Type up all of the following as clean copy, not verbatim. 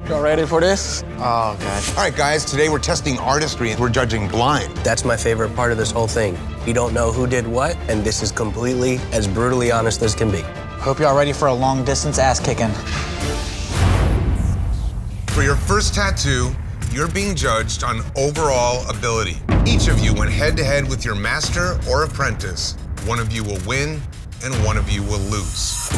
Y'all ready for this? Oh, God. All right, guys, today we're testing artistry and we're judging blind. That's my favorite part of this whole thing. You don't know who did what, and this is completely as brutally honest as can be. Hope y'all ready for a long-distance ass-kicking. For your first tattoo, you're being judged on overall ability. Each of you went head-to-head with your master or apprentice. One of you will win, and one of you will lose.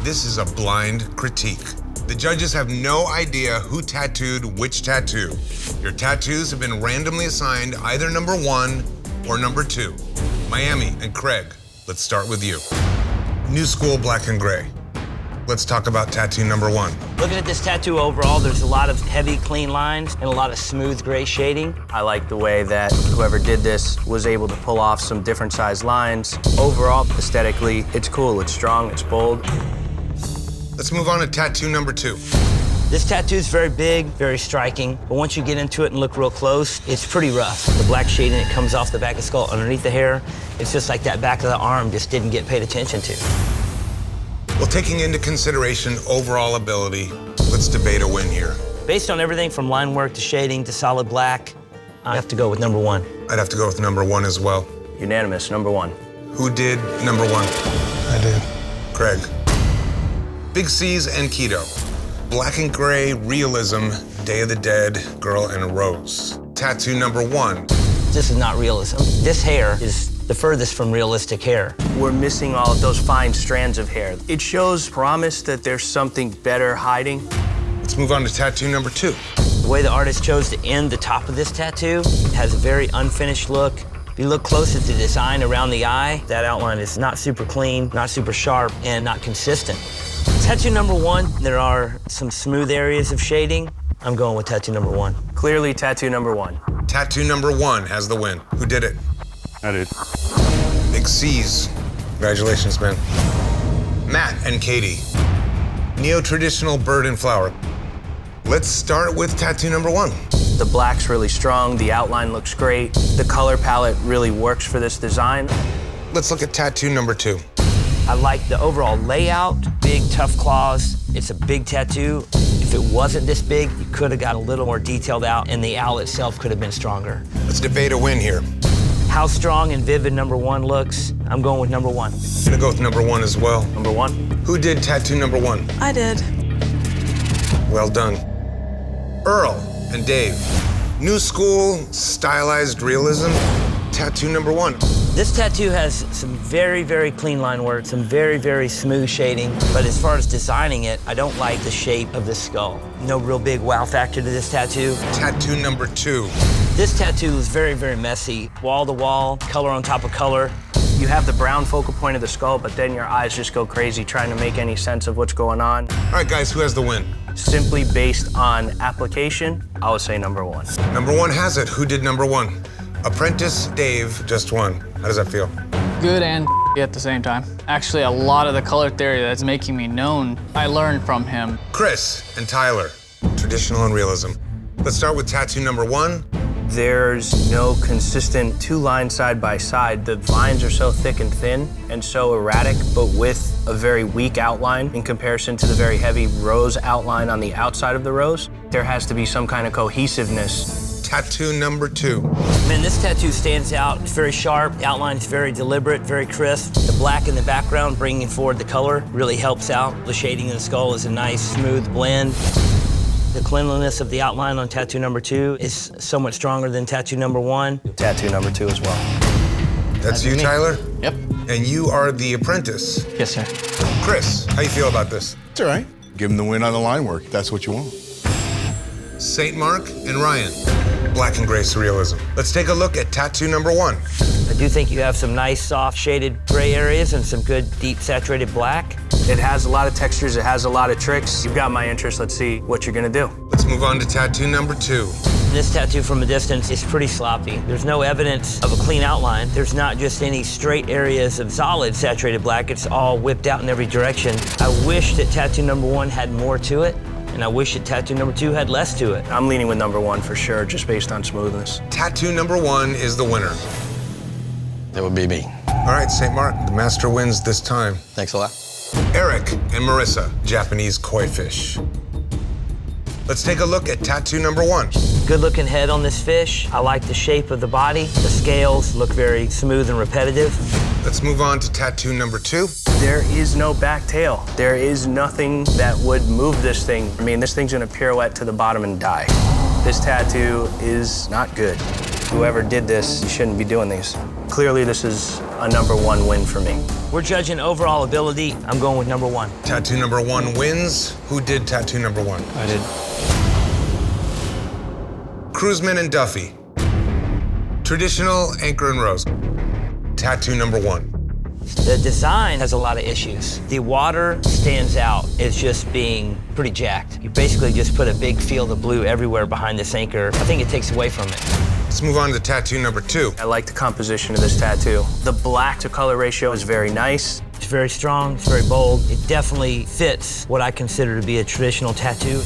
This is a blind critique. The judges have no idea who tattooed which tattoo. Your tattoos have been randomly assigned either number 1 or number 2. Miami and Craig, let's start with you. New school black and gray. Let's talk about tattoo number 1. Looking at this tattoo overall, there's a lot of heavy, clean lines and a lot of smooth gray shading. I like the way that whoever did this was able to pull off some different size lines. Overall, aesthetically, it's cool, it's strong, it's bold. Let's move on to tattoo number 2. This tattoo is very big, very striking, but once you get into it and look real close, it's pretty rough. The black shading that comes off the back of the skull underneath the hair, it's just like that back of the arm just didn't get paid attention to. Well, taking into consideration overall ability, let's debate a win here. Based on everything from line work to shading to solid black, I have to go with number 1. I'd have to go with number 1 as well. Unanimous, number 1. Who did number 1? I did. Craig. Big C's and Keto. Black and gray, realism, Day of the Dead, Girl and Rose. Tattoo number 1. This is not realism. This hair is the furthest from realistic hair. We're missing all of those fine strands of hair. It shows promise that there's something better hiding. Let's move on to tattoo number 2. The way the artist chose to end the top of this tattoo has a very unfinished look. If you look close at the design around the eye, that outline is not super clean, not super sharp, and not consistent. Tattoo number 1, there are some smooth areas of shading. I'm going with tattoo number 1. Clearly, tattoo number 1. Tattoo number 1 has the win. Who did it? I did. Big C's. Congratulations, man. Matt and Katie. Neo-traditional bird and flower. Let's start with tattoo number 1. The black's really strong, the outline looks great, the color palette really works for this design. Let's look at tattoo number 2. I like the overall layout, big, tough claws. It's a big tattoo. If it wasn't this big, you could have got a little more detailed out, and the owl itself could have been stronger. Let's debate a win here. How strong and vivid number 1 looks, I'm going with number 1. I'm gonna go with number 1 as well. Number 1. Who did tattoo number 1? I did. Well done. Earl and Dave. New school, stylized realism. Tattoo number 1. This tattoo has some very, very clean line work, some very, very smooth shading, but as far as designing it, I don't like the shape of the skull. No real big wow factor to this tattoo. Tattoo number 2. This tattoo is very, very messy. Wall to wall, color on top of color. You have the brown focal point of the skull, but then your eyes just go crazy trying to make any sense of what's going on. All right, guys, who has the win? Simply based on application, I would say number 1. Number 1 has it. Who did number 1? Apprentice Dave just won. How does that feel? Good and at the same time. Actually, a lot of the color theory that's making me known, I learned from him. Chris and Tyler. Traditional and realism. Let's start with tattoo number 1. There's no consistent 2 lines side by side. The lines are so thick and thin and so erratic, but with a very weak outline in comparison to the very heavy rose outline on the outside of the rose. There has to be some kind of cohesiveness. Tattoo number 2. Man, this tattoo stands out. It's very sharp. The outline is very deliberate, very crisp. The black in the background, bringing forward the color, really helps out. The shading in the skull is a nice, smooth blend. The cleanliness of the outline on tattoo number 2 is so much stronger than tattoo number 1. Tattoo number 2 as well. That's you, Tyler? Yep. And you are the apprentice. Yes, sir. Chris, how you feel about this? It's all right. Give him the win on the line work. That's what you want. St. Mark and Ryan. Black and gray surrealism. Let's take a look at tattoo number 1. I do think you have some nice, soft, shaded gray areas and some good, deep, saturated black. It has a lot of textures, it has a lot of tricks. You've got my interest, let's see what you're gonna do. Let's move on to tattoo number 2. This tattoo from a distance is pretty sloppy. There's no evidence of a clean outline. There's not just any straight areas of solid saturated black. It's all whipped out in every direction. I wish that tattoo number 1 had more to it, and I wish that tattoo number 2 had less to it. I'm leaning with number 1 for sure, just based on smoothness. Tattoo number 1 is the winner. That would be me. All right, St. Mark, the master wins this time. Thanks a lot. Eric and Marissa, Japanese koi fish. Let's take a look at tattoo number 1. Good looking head on this fish. I like the shape of the body. The scales look very smooth and repetitive. Let's move on to tattoo number 2. There is no back tail. There is nothing that would move this thing. I mean, this thing's gonna pirouette to the bottom and die. This tattoo is not good. Whoever did this, you shouldn't be doing these. Clearly, this is a number 1 win for me. We're judging overall ability. I'm going with number 1. Tattoo number 1 wins. Who did tattoo number 1? I did. Cruzman and Duffy. Traditional anchor and rose. Tattoo number 1. The design has a lot of issues. The water stands out as just being pretty jacked. You basically just put a big field of blue everywhere behind this anchor. I think it takes away from it. Let's move on to tattoo number 2. I like the composition of this tattoo. The black to color ratio is very nice. It's very strong, it's very bold. It definitely fits what I consider to be a traditional tattoo.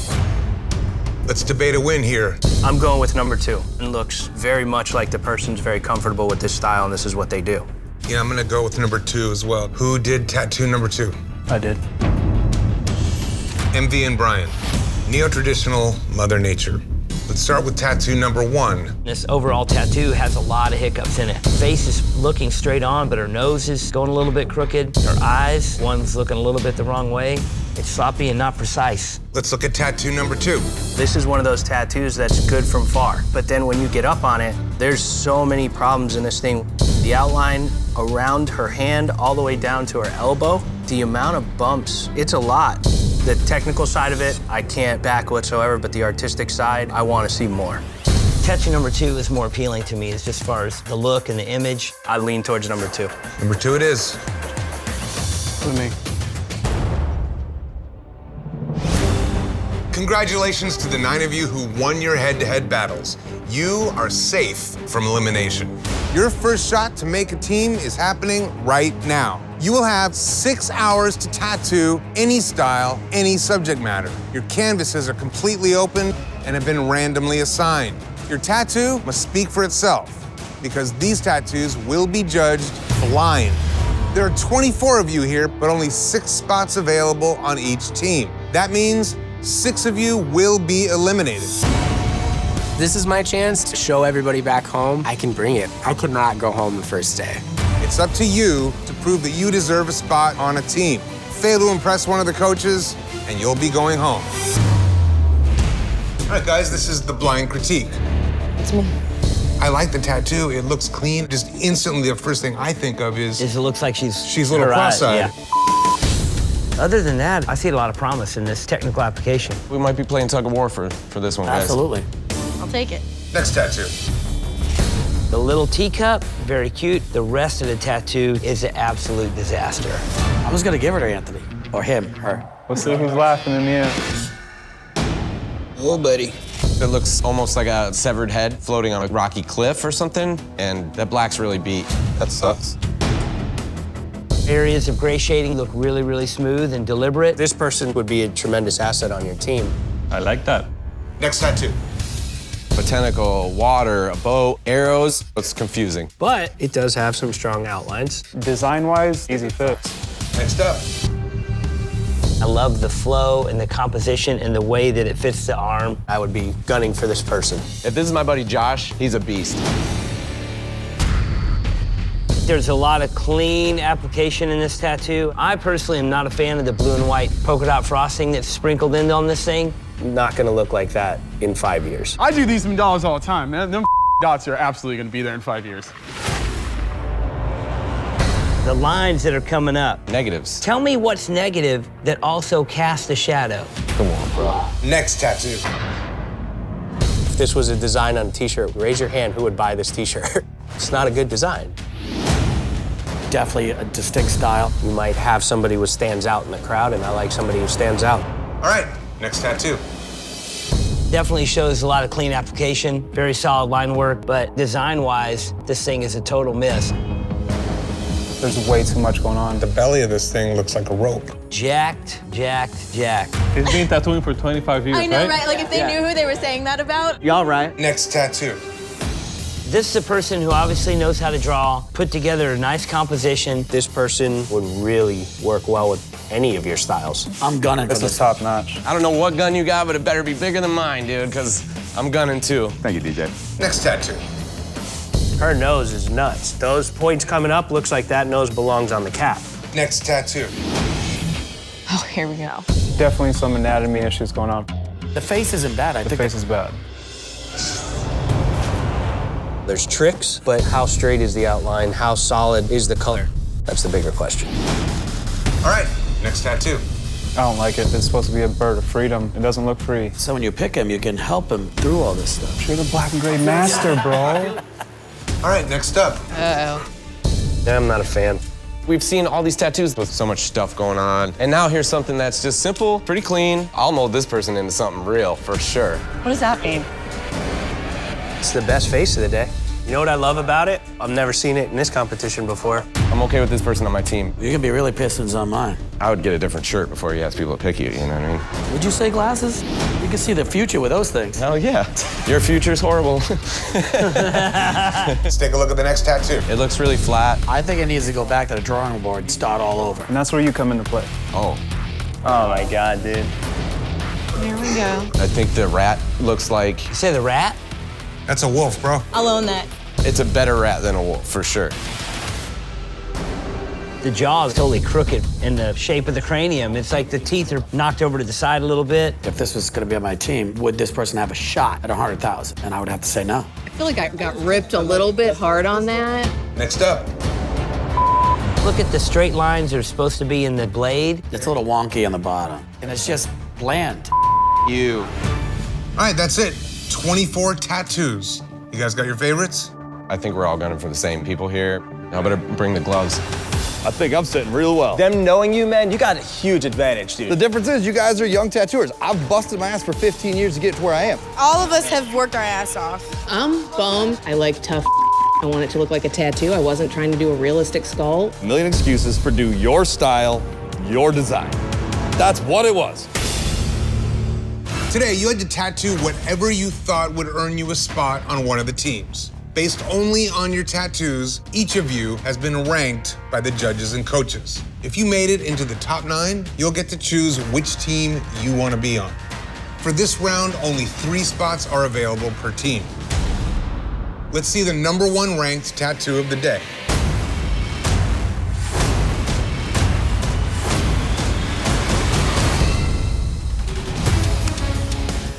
Let's debate a win here. I'm going with number 2. It looks very much like the person's very comfortable with this style, and this is what they do. Yeah, I'm gonna go with number 2 as well. Who did tattoo number 2? I did. MV and Brian. Neo-traditional Mother Nature. Let's start with tattoo number 1. This overall tattoo has a lot of hiccups in it. Her face is looking straight on, but her nose is going a little bit crooked. Her eyes, one's looking a little bit the wrong way. It's sloppy and not precise. Let's look at tattoo number 2. This is one of those tattoos that's good from far, but then when you get up on it, there's so many problems in this thing. The outline around her hand all the way down to her elbow, the amount of bumps, it's a lot. The technical side of it, I can't back whatsoever, but the artistic side, I want to see more. Tattoo number 2 is more appealing to me as far as the look and the image. I lean towards number 2. Number 2 it is. With me. Congratulations to the 9 of you who won your head-to-head battles. You are safe from elimination. Your first shot to make a team is happening right now. You will have 6 hours to tattoo any style, any subject matter. Your canvases are completely open and have been randomly assigned. Your tattoo must speak for itself because these tattoos will be judged blind. There are 24 of you here, but only 6 spots available on each team. That means 6 of you will be eliminated. This is my chance to show everybody back home I can bring it. I could not go home the first day. It's up to you to prove that you deserve a spot on a team. Fail to impress one of the coaches, and you'll be going home. All right, guys, this is the blind critique. It's me. I like the tattoo. It looks clean. Just instantly, the first thing I think of is It looks like she's a little her eyes, cross-eyed. yeah. Other than that, I see a lot of promise in this technical application. We might be playing tug of war for this one, guys. Absolutely. I'll take it. Next tattoo. The little teacup, very cute. The rest of the tattoo is an absolute disaster. I was gonna give it to Anthony. Or him, her. We'll see who's laughing in the end. Oh, buddy. It looks almost like a severed head floating on a rocky cliff or something, and that black's really beat. That sucks. Areas of gray shading look really, really smooth and deliberate. This person would be a tremendous asset on your team. I like that. Next tattoo. Botanical, water, a boat, arrows. It's confusing. But it does have some strong outlines. Design-wise, easy fix. Next up. I love the flow and the composition and the way that it fits the arm. I would be gunning for this person. If this is my buddy Josh, he's a beast. There's a lot of clean application in this tattoo. I personally am not a fan of the blue and white polka dot frosting that's sprinkled in on this thing. Not gonna look like that in 5 years. I do these dolls all the time, man. Them dots are absolutely gonna be there in 5 years. The lines that are coming up. Negatives. Tell me what's negative that also casts a shadow. Come on, bro. Next tattoo. If this was a design on a t-shirt, raise your hand who would buy this t-shirt. It's not a good design. Definitely a distinct style. You might have somebody who stands out in the crowd, and I like somebody who stands out. All right, next tattoo. Definitely shows a lot of clean application, very solid line work, but design-wise, this thing is a total miss. There's way too much going on. The belly of this thing looks like a rope. Jacked, jacked, jacked. He's been tattooing for 25 years, I know, right? Like if they knew who they were saying that about. Y'all right. Next tattoo. This is a person who obviously knows how to draw, put together a nice composition. This person would really work well with any of your styles. I'm gunning This is top notch. I don't know what gun you got, but it better be bigger than mine, dude, because I'm gunning too. Thank you, DJ. Next tattoo. Her nose is nuts. Those points coming up looks like that nose belongs on the cap. Next tattoo. Oh, here we go. Definitely some anatomy issues going on. The face isn't bad. I The think face is bad. There's tricks, but how straight is the outline? How solid is the color? That's the bigger question. All right, next tattoo. I don't like it. It's supposed to be a bird of freedom. It doesn't look free. so when you pick him, you can help him through all this stuff. You're the black and gray master, bro. All right, next up. Uh-oh. Yeah, I'm not a fan. We've seen all these tattoos with so much stuff going on, and now here's something that's just simple, pretty clean. I'll mold this person into something real, for sure. What does that mean? It's the best face of the day. You know what I love about it? I've never seen it in this competition before. I'm okay with this person on my team. You're gonna be really pissed when it's on mine. I would get a different shirt before you ask people to pick you know what I mean? Would you say glasses? You can see the future with those things. Hell yeah. Your future's horrible. Let's take a look at the next tattoo. It looks really flat. I think it needs to go back to the drawing board and start all over. And that's where you come into play. Oh. Oh my God, dude. Here we go. I think the rat looks like, You say the rat? That's a wolf, bro. I'll own that. it's a better rat than a wolf, for sure. The jaw is totally crooked in the shape of the cranium. It's like the teeth are knocked over to the side a little bit. If this was gonna be on my team, would this person have a shot at 100,000? And I would have to say no. I feel like I got ripped a little bit hard on that. Next up. Look at the straight lines that are supposed to be in the blade. It's a little wonky on the bottom, and it's just bland. You. All right, that's it. 24 tattoos. You guys got your favorites? I think we're all gunning for the same people here. I better bring the gloves. I think I'm sitting real well. Them knowing you, man, you got a huge advantage, dude. The difference is you guys are young tattooers. I've busted my ass for 15 years to get to where I am. All of us have worked our ass off. I'm bummed. I like tough. I want it to look like a tattoo. I wasn't trying to do a realistic skull. A million excuses for do your style, your design. That's what it was. Today, you had to tattoo whatever you thought would earn you a spot on one of the teams. Based only on your tattoos, each of you has been ranked by the judges and coaches. If you made it into the top 9, you'll get to choose which team you want to be on. For this round, only 3 spots are available per team. Let's see the number 1 ranked tattoo of the day.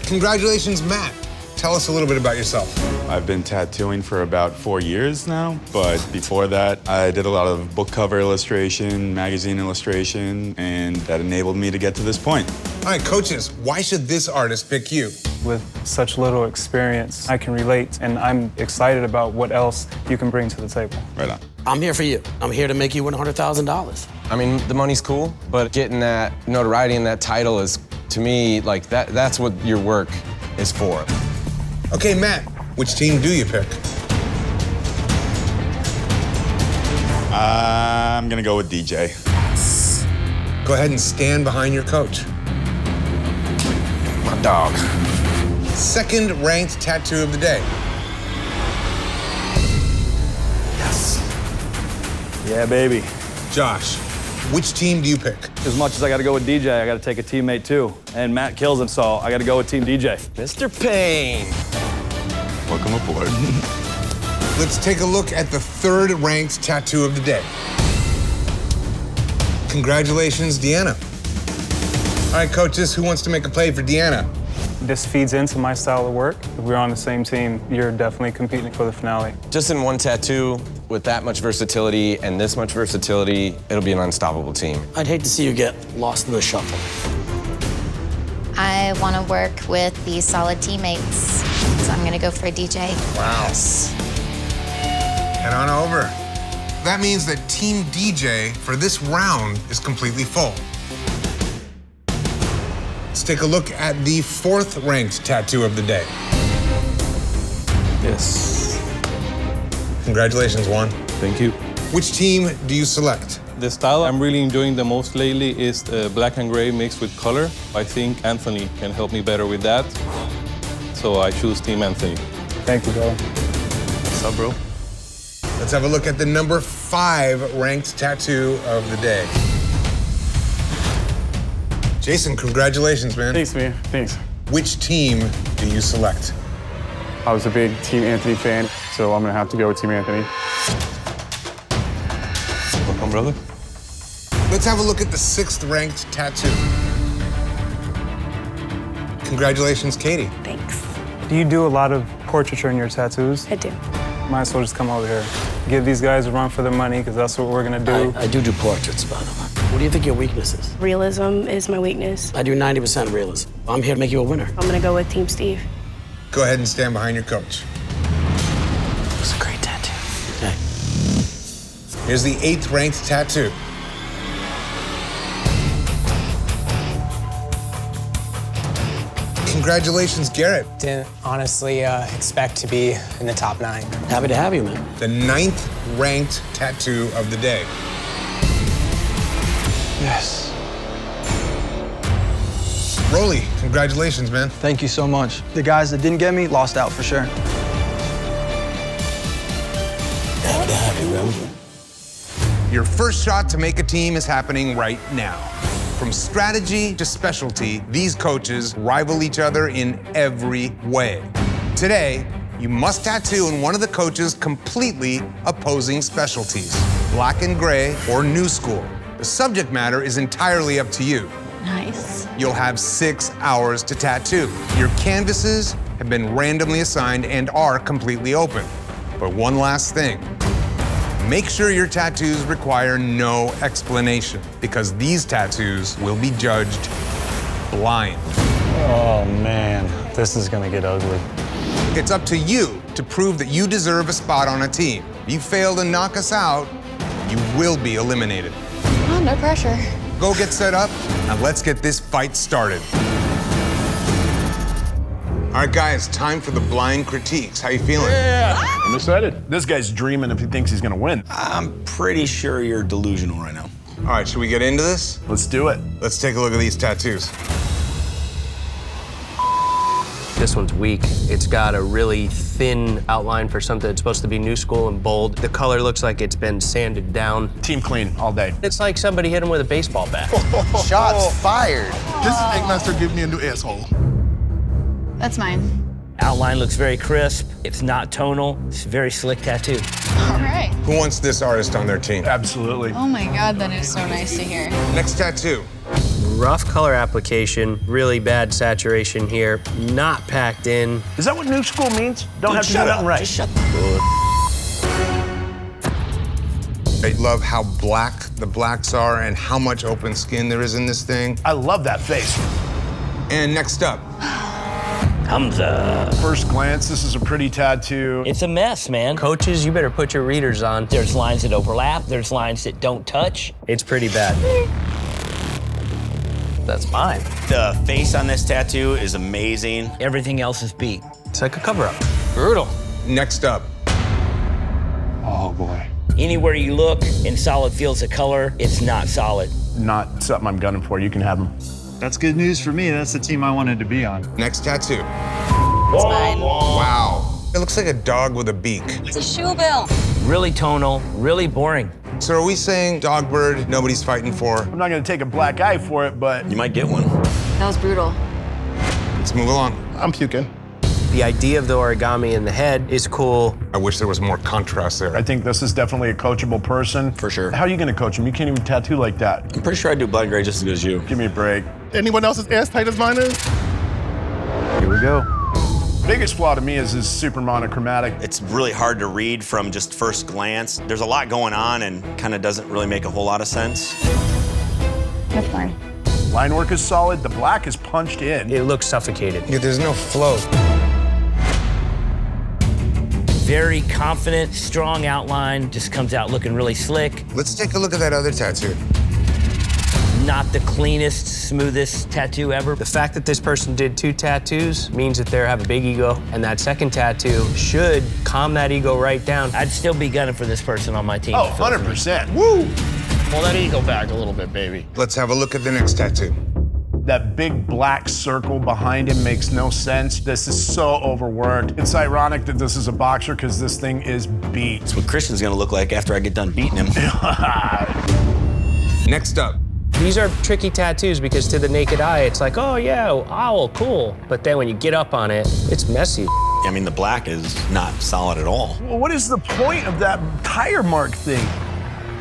Congratulations, Matt. Tell us a little bit about yourself. I've been tattooing for about 4 years now, but before that, I did a lot of book cover illustration, magazine illustration, and that enabled me to get to this point. All right, coaches, why should this artist pick you? With such little experience, I can relate, and I'm excited about what else you can bring to the table. Right on. I'm here for you. I'm here to make you win $100,000. I mean, the money's cool, but getting that notoriety and that title is, to me, like, that's what your work is for. Okay, Matt, which team do you pick? I'm gonna go with DJ. Go ahead and stand behind your coach. My dog. Second ranked tattoo of the day. Yes. Yeah, baby. Josh, which team do you pick? As much as I gotta go with DJ, I gotta take a teammate too. And Matt kills him, so I gotta go with Team DJ. Mr. Payne. Welcome aboard. Let's take a look at the third ranked tattoo of the day. Congratulations, Deanna. All right, coaches, who wants to make a play for Deanna? This feeds into my style of work. If we're on the same team, you're definitely competing for the finale. Just in one tattoo, with that much versatility and this much versatility, it'll be an unstoppable team. I'd hate to see you get lost in the shuffle. I want to work with these solid teammates, so I'm going to go for DJ. Wow. Head on over. That means that Team DJ for this round is completely full. Let's take a look at the fourth ranked tattoo of the day. Yes. Congratulations, Juan. Thank you. Which team do you select? The style I'm really enjoying the most lately is black and gray mixed with color. I think Anthony can help me better with that. So I choose Team Anthony. Thank you, brother. What's up, bro? Let's have a look at the number 5 ranked tattoo of the day. Jason, congratulations, man. Thanks, man. Thanks. Which team do you select? I was a big Team Anthony fan, so I'm gonna have to go with Team Anthony. Welcome, brother. Let's have a look at the 6th ranked tattoo. Congratulations, Katie. Thanks. Do you do a lot of portraiture in your tattoos? I do. Might as well just come over here. Give these guys a run for their money, because that's what we're gonna do. I do portraits, by the way. What do you think your weakness is? Realism is my weakness. I do 90% realism. I'm here to make you a winner. I'm gonna go with Team Steve. Go ahead and stand behind your coach. It's a great tattoo. Okay. Here's the 8th ranked tattoo. Congratulations, Garrett. Didn't honestly expect to be in the top 9. Happy to have you, man. The 9th ranked tattoo of the day. Yes. Rolly, congratulations, man. Thank you so much. The guys that didn't get me lost out for sure. Happy to have you, man. Your first shot to make a team is happening right now. From strategy to specialty, these coaches rival each other in every way. Today, you must tattoo in one of the coaches' completely opposing specialties, black and gray or new school. The subject matter is entirely up to you. Nice. You'll have 6 hours to tattoo. Your canvases have been randomly assigned and are completely open. But one last thing. Make sure your tattoos require no explanation, because these tattoos will be judged blind. Oh, man. This is gonna get ugly. It's up to you to prove that you deserve a spot on a team. If you fail to knock us out, you will be eliminated. Oh, no pressure. Go get set up, and let's get this fight started. All right, guys, time for the blind critiques. How you feeling? I'm excited. This guy's dreaming if he thinks he's gonna win. I'm pretty sure you're delusional right now. All right, should we get into this? Let's do it. Let's take a look at these tattoos. This one's weak. It's got a really thin outline for something that's supposed to be new school and bold. The color looks like it's been sanded down. Team clean all day. It's like somebody hit him with a baseball bat. Shots fired. This is Eggmaster giving me a new asshole. That's mine. Outline looks very crisp. It's not tonal. It's a very slick tattoo. All right. Who wants this artist on their team? Absolutely. Oh my God, that is so nice to hear. Next tattoo. Rough color application, really bad saturation here, not packed in. Is that what new school means? Don't have to do nothing right. Just shut I love how black the blacks are and how much open skin there is in this thing. I love that face. And next up. Hamza. First glance, this is a pretty tattoo. It's a mess, man. Coaches, you better put your readers on. There's lines that overlap. There's lines that don't touch. It's pretty bad. That's mine. The face on this tattoo is amazing. Everything else is beat. It's like a cover-up. Brutal. Next up. Oh, boy. Anywhere you look in solid fields of color, it's not solid. Not something I'm gunning for. You can have him. That's good news for me. That's the team I wanted to be on. Next tattoo. It's mine. Wow. It looks like a dog with a beak. It's a shoe bill. Really tonal, really boring. So are we saying dog bird, nobody's fighting for? I'm not gonna take a black eye for it, but You might get one. That was brutal. Let's move along. I'm puking. The idea of the origami in the head is cool. I wish there was more contrast there. I think this is definitely a coachable person. For sure. How are you gonna coach him? You can't even tattoo like that. I'm pretty sure I do black gray just as good as you. Give me a break. Anyone else is as tight as mine is? Here we go. Biggest flaw to me is super monochromatic. It's really hard to read from just first glance. There's a lot going on and kind of doesn't really make a whole lot of sense. That's fine. Line work is solid. The black is punched in. It looks suffocated. Yeah, there's no flow. Very confident, strong outline, just comes out looking really slick. Let's take a look at that other tattoo. Not the cleanest, smoothest tattoo ever. The fact that this person did 2 tattoos means that they have a big ego, and that second tattoo should calm that ego right down. I'd still be gunning for this person on my team. Oh, 100%. Woo! Pull that ego back a little bit, baby. Let's have a look at the next tattoo. That big black circle behind him makes no sense. This is so overworked. It's ironic that this is a boxer because this thing is beat. That's what Christian's gonna look like after I get done beating him. Next up. These are tricky tattoos because to the naked eye, it's like, oh yeah, owl, cool. But then when you get up on it, it's messy. I mean, the black is not solid at all. Well, what is the point of that tire mark thing?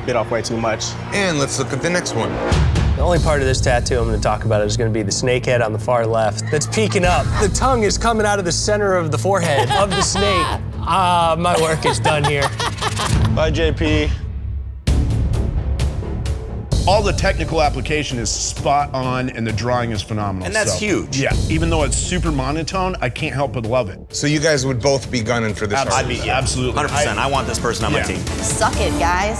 Bit off way too much. And let's look at the next one. The only part of this tattoo I'm gonna talk about is gonna be the snake head on the far left that's peeking up. The tongue is coming out of the center of the forehead of the snake. My work is done here. Bye, JP. All the technical application is spot on and the drawing is phenomenal. And that's huge. Yeah, even though it's super monotone, I can't help but love it. So you guys would both be gunning for this Absolutely. artist? Absolutely. 100%. I want this person on my team. Suck it, guys.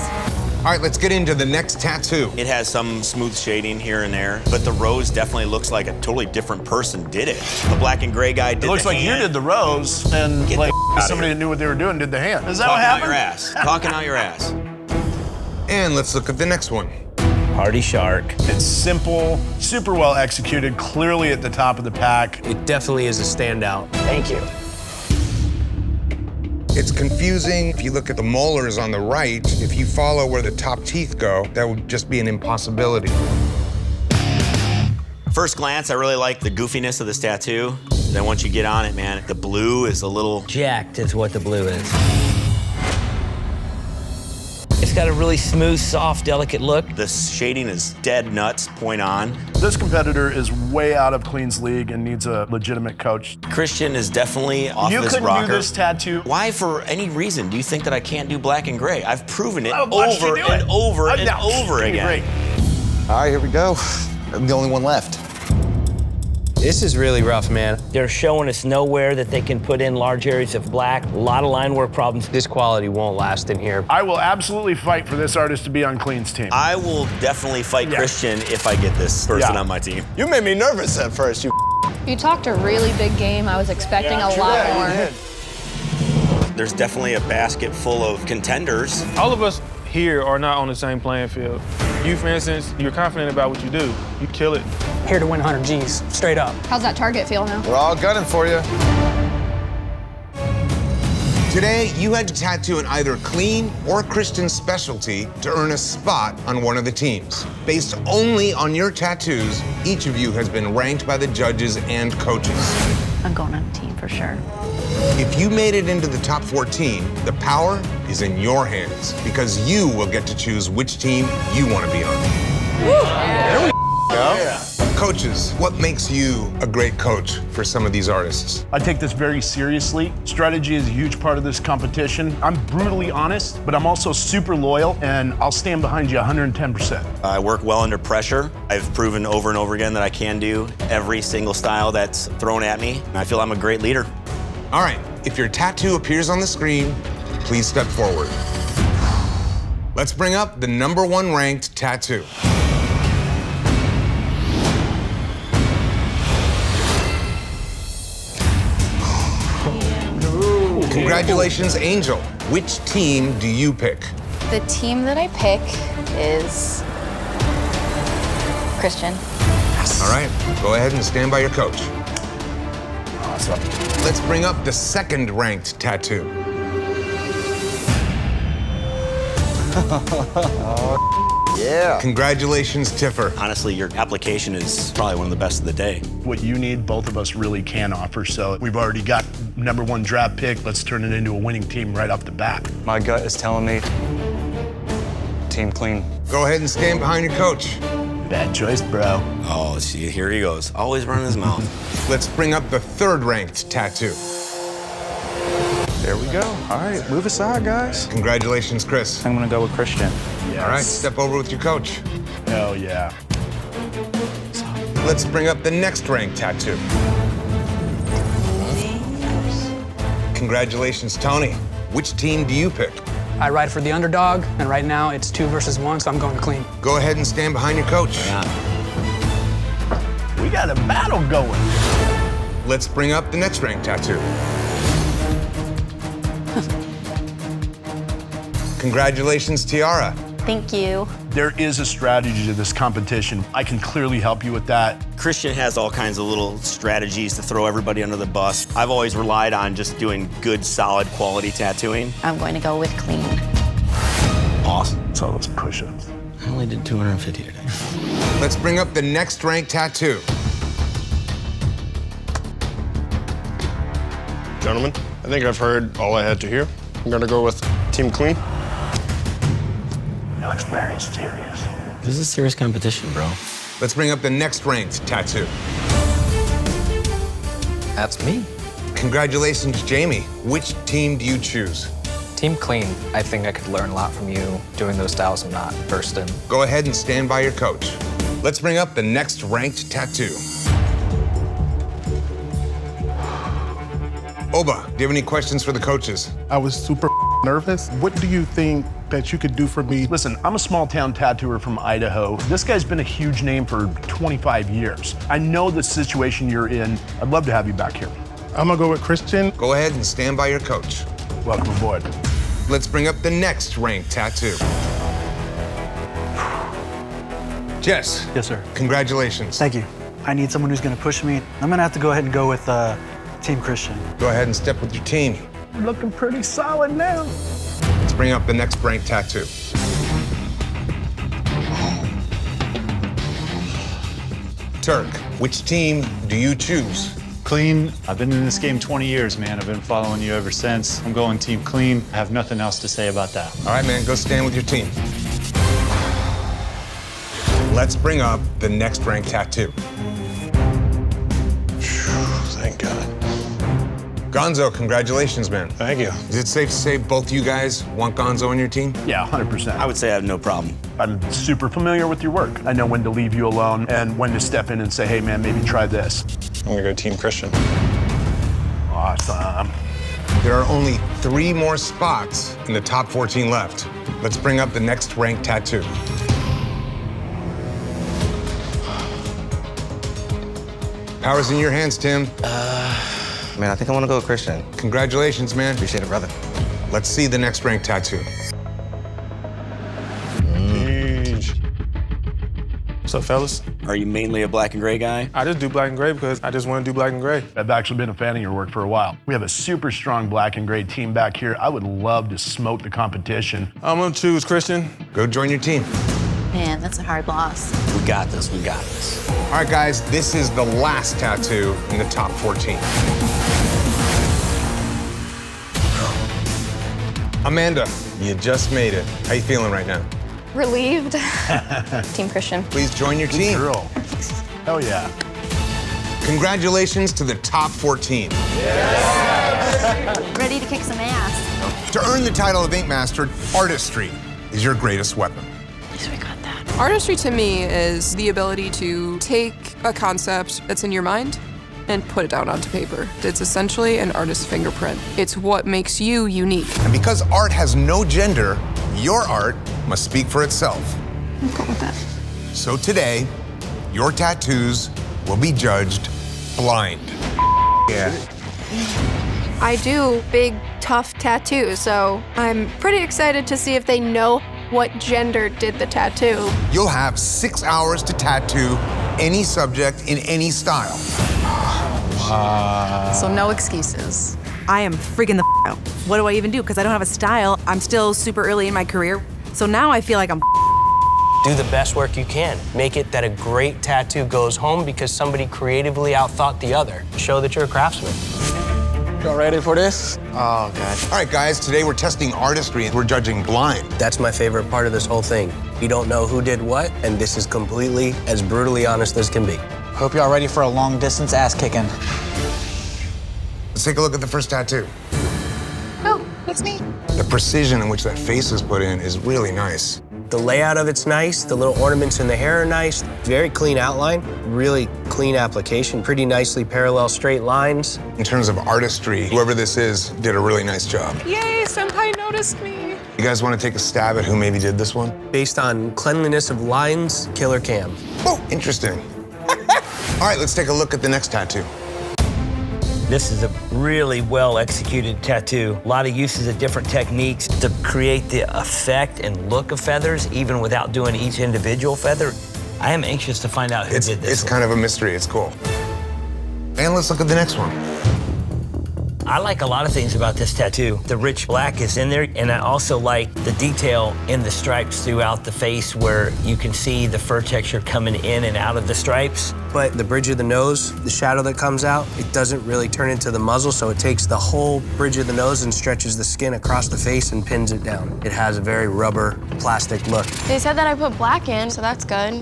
All right, let's get into the next tattoo. It has some smooth shading here and there, but the rose definitely looks like a totally different person did it. The black and gray guy did It looks the like hand. you did the rose and Get like the outta somebody here. that knew what they were doing did the hand. Is that Talking what happened? out your ass. Talking out your ass. And let's look at the next one. Party shark. It's simple, super well executed, clearly at the top of the pack. It definitely is a standout. Thank you. It's confusing. If you look at the molars on the right, if you follow where the top teeth go, that would just be an impossibility. First glance, I really like the goofiness of this tattoo. Then once you get on it, man, the blue is a little... Jacked is what the blue is. It's got a really smooth, soft, delicate look. The shading is dead nuts, point on. This competitor is way out of Clean's league and needs a legitimate coach. Christian is definitely off You this couldn't rocker. do this tattoo. Why, for any reason, do you think that I can't do black and gray? I've proven it I've watched you over do and it. over I've and now- over again. Great. All right, here we go. I'm the only one left. This is really rough, man. They're showing us nowhere that they can put in large areas of black. A lot of line work problems. This quality won't last in here. I will absolutely fight for this artist to be on Clean's team. I will definitely fight Christian if I get this person on my team. You made me nervous at first. You talked a really big game. I was expecting a lot more. There's definitely a basket full of contenders. All of us here are not on the same playing field. You, for instance, you're confident about what you do. You kill it. Here to win 100 G's, straight up. How's that target feel now? We're all gunning for you. Today, you had to tattoo an either clean or Christian specialty to earn a spot on one of the teams. Based only on your tattoos, each of you has been ranked by the judges and coaches. I'm going on a team for sure. If you made it into the top 14, the power is in your hands because you will get to choose which team you want to be on. There we go. Coaches, what makes you a great coach for some of these artists? I take this very seriously. Strategy is a huge part of this competition. I'm brutally honest, but I'm also super loyal, and I'll stand behind you 110%. I work well under pressure. I've proven over and over again that I can do every single style that's thrown at me. And I feel I'm a great leader. All right, if your tattoo appears on the screen, please step forward. Let's bring up the #1 ranked tattoo. Congratulations, Angel. Which team do you pick? The team that I pick is Christian. All right, go ahead and stand by your coach. Awesome. Let's bring up the 2nd ranked tattoo. Yeah. Congratulations, Tiffer. Honestly, your application is probably one of the best of the day. What you need, both of us really can offer. So we've already got #1 draft pick. Let's turn it into a winning team right off the bat. My gut is telling me team clean. Go ahead and stand behind your coach. Bad choice, bro. Oh, see, here he goes. Always running his mouth. Let's bring up the 3rd ranked tattoo. There we go. All right, move aside, guys. Congratulations, Chris. I'm gonna go with Christian. Yes. All right, step over with your coach. Hell yeah. Let's bring up the next ranked tattoo. Congratulations, Tony. Which team do you pick? I ride for the underdog, and right now it's 2 versus 1, so I'm going clean. Go ahead and stand behind your coach. We got a battle going. Let's bring up the next ranked tattoo. Congratulations, Tiara. Thank you. There is a strategy to this competition. I can clearly help you with that. Christian has all kinds of little strategies to throw everybody under the bus. I've always relied on just doing good, solid, quality tattooing. I'm going to go with clean. Awesome. So let's push ups. I only did 250 today. Let's bring up the next ranked tattoo. Gentlemen, I think I've heard all I had to hear. I'm gonna go with Team Clean. That looks very serious. This is a serious competition, bro. Let's bring up the next ranked tattoo. That's me. Congratulations, Jamie. Which team do you choose? Team Clean. I think I could learn a lot from you doing those styles I'm not versed in. Go ahead and stand by your coach. Let's bring up the next ranked tattoo. Oba, do you have any questions for the coaches? I was super nervous. What do you think that you could do for me? Listen, I'm a small town tattooer from Idaho. This guy's been a huge name for 25 years. I know the situation you're in. I'd love to have you back here. I'm gonna go with Christian. Go ahead and stand by your coach. Welcome aboard. Let's bring up the next ranked tattoo. Jess. Yes, sir. Congratulations. Thank you. I need someone who's gonna push me. I'm gonna have to go ahead and go with Team Christian. Go ahead and step with your team. You're looking pretty solid now. Let's bring up the next ranked tattoo. Turk, which team do you choose? Clean. I've been in this game 20 years, man. I've been following you ever since. I'm going Team Clean. I have nothing else to say about that. All right, man, go stand with your team. Let's bring up the next ranked tattoo. Thank God. Gonzo, congratulations, man. Thank you. Is it safe to say both you guys want Gonzo on your team? Yeah, 100%. I would say I have no problem. I'm super familiar with your work. I know when to leave you alone and when to step in and say, hey, man, maybe try this. I'm gonna go Team Christian. Awesome. There are only 3 more spots in the top 14 left. Let's bring up the next ranked tattoo. Power's in your hands, Tim. Man, I think I want to go with Christian. Congratulations, man. Appreciate it, brother. Let's see the next ranked tattoo. What's up, fellas? Are you mainly a black and gray guy? I just do black and gray because I just want to do black and gray. I've actually been a fan of your work for a while. We have a super strong black and gray team back here. I would love to smoke the competition. I'm gonna choose Christian. Go join your team. Man, that's a hard loss. We got this, we got this. All right, guys, this is the last tattoo in the top 14. Amanda, you just made it. How you feeling right now? Relieved. Team Christian. Please join your team. Girl. Hell yeah. Congratulations to the top 14. Ready to kick some ass. To earn the title of Ink Master, artistry is your greatest weapon. At least we got that. Artistry to me is the ability to take a concept that's in your mind and put it down onto paper. It's essentially an artist's fingerprint. It's what makes you unique. And because art has no gender, your art must speak for itself. I'm cool with that. So today, your tattoos will be judged blind. Yeah. I do big, tough tattoos, so I'm pretty excited to see if they know what gender did the tattoo. You'll have 6 hours to tattoo any subject in any style. So no excuses. I am freaking the out. What do I even do? Because I don't have a style. I'm still super early in my career. So now I feel like I'm Do the best work you can. Make it that a great tattoo goes home because somebody creatively outthought the other. Show that you're a craftsman. Y'all ready for this? Oh, God. All right, guys, today we're testing artistry and we're judging blind. That's my favorite part of this whole thing. You don't know who did what, and this is completely as brutally honest as can be. Hope y'all ready for a long distance ass kicking. Let's take a look at the first tattoo. Oh, it's me. The precision in which that face is put in is really nice. The layout of it's nice, the little ornaments in the hair are nice, very clean outline, really clean application, pretty nicely parallel straight lines. In terms of artistry, whoever this is did a really nice job. Yay, Senpai noticed me. You guys want to take a stab at who maybe did this one? Based on cleanliness of lines, Killer Cam. Oh, interesting. All right, let's take a look at the next tattoo. This is a really well executed tattoo. A lot of uses of different techniques to create the effect and look of feathers, even without doing each individual feather. I am anxious to find out who did this. It's kind of a mystery. It's cool. And let's look at the next one. I like a lot of things about this tattoo. The rich black is in there, and I also like the detail in the stripes throughout the face where you can see the fur texture coming in and out of the stripes. But the bridge of the nose, the shadow that comes out, it doesn't really turn into the muzzle, so it takes the whole bridge of the nose and stretches the skin across the face and pins it down. It has a very rubber, plastic look. They said that I put black in, so that's good.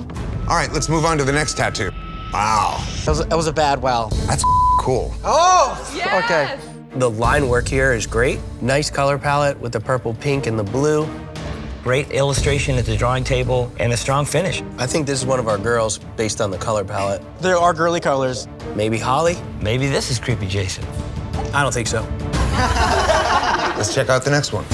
All right, let's move on to the next tattoo. Wow. That was a bad wow. That's cool. Oh! Yes! Okay. The line work here is great. Nice color palette with the purple, pink, and the blue. Great illustration at the drawing table and a strong finish. I think this is one of our girls based on the color palette. There are girly colors. Maybe Holly? Maybe this is Creepy Jason. I don't think so. Let's check out the next one.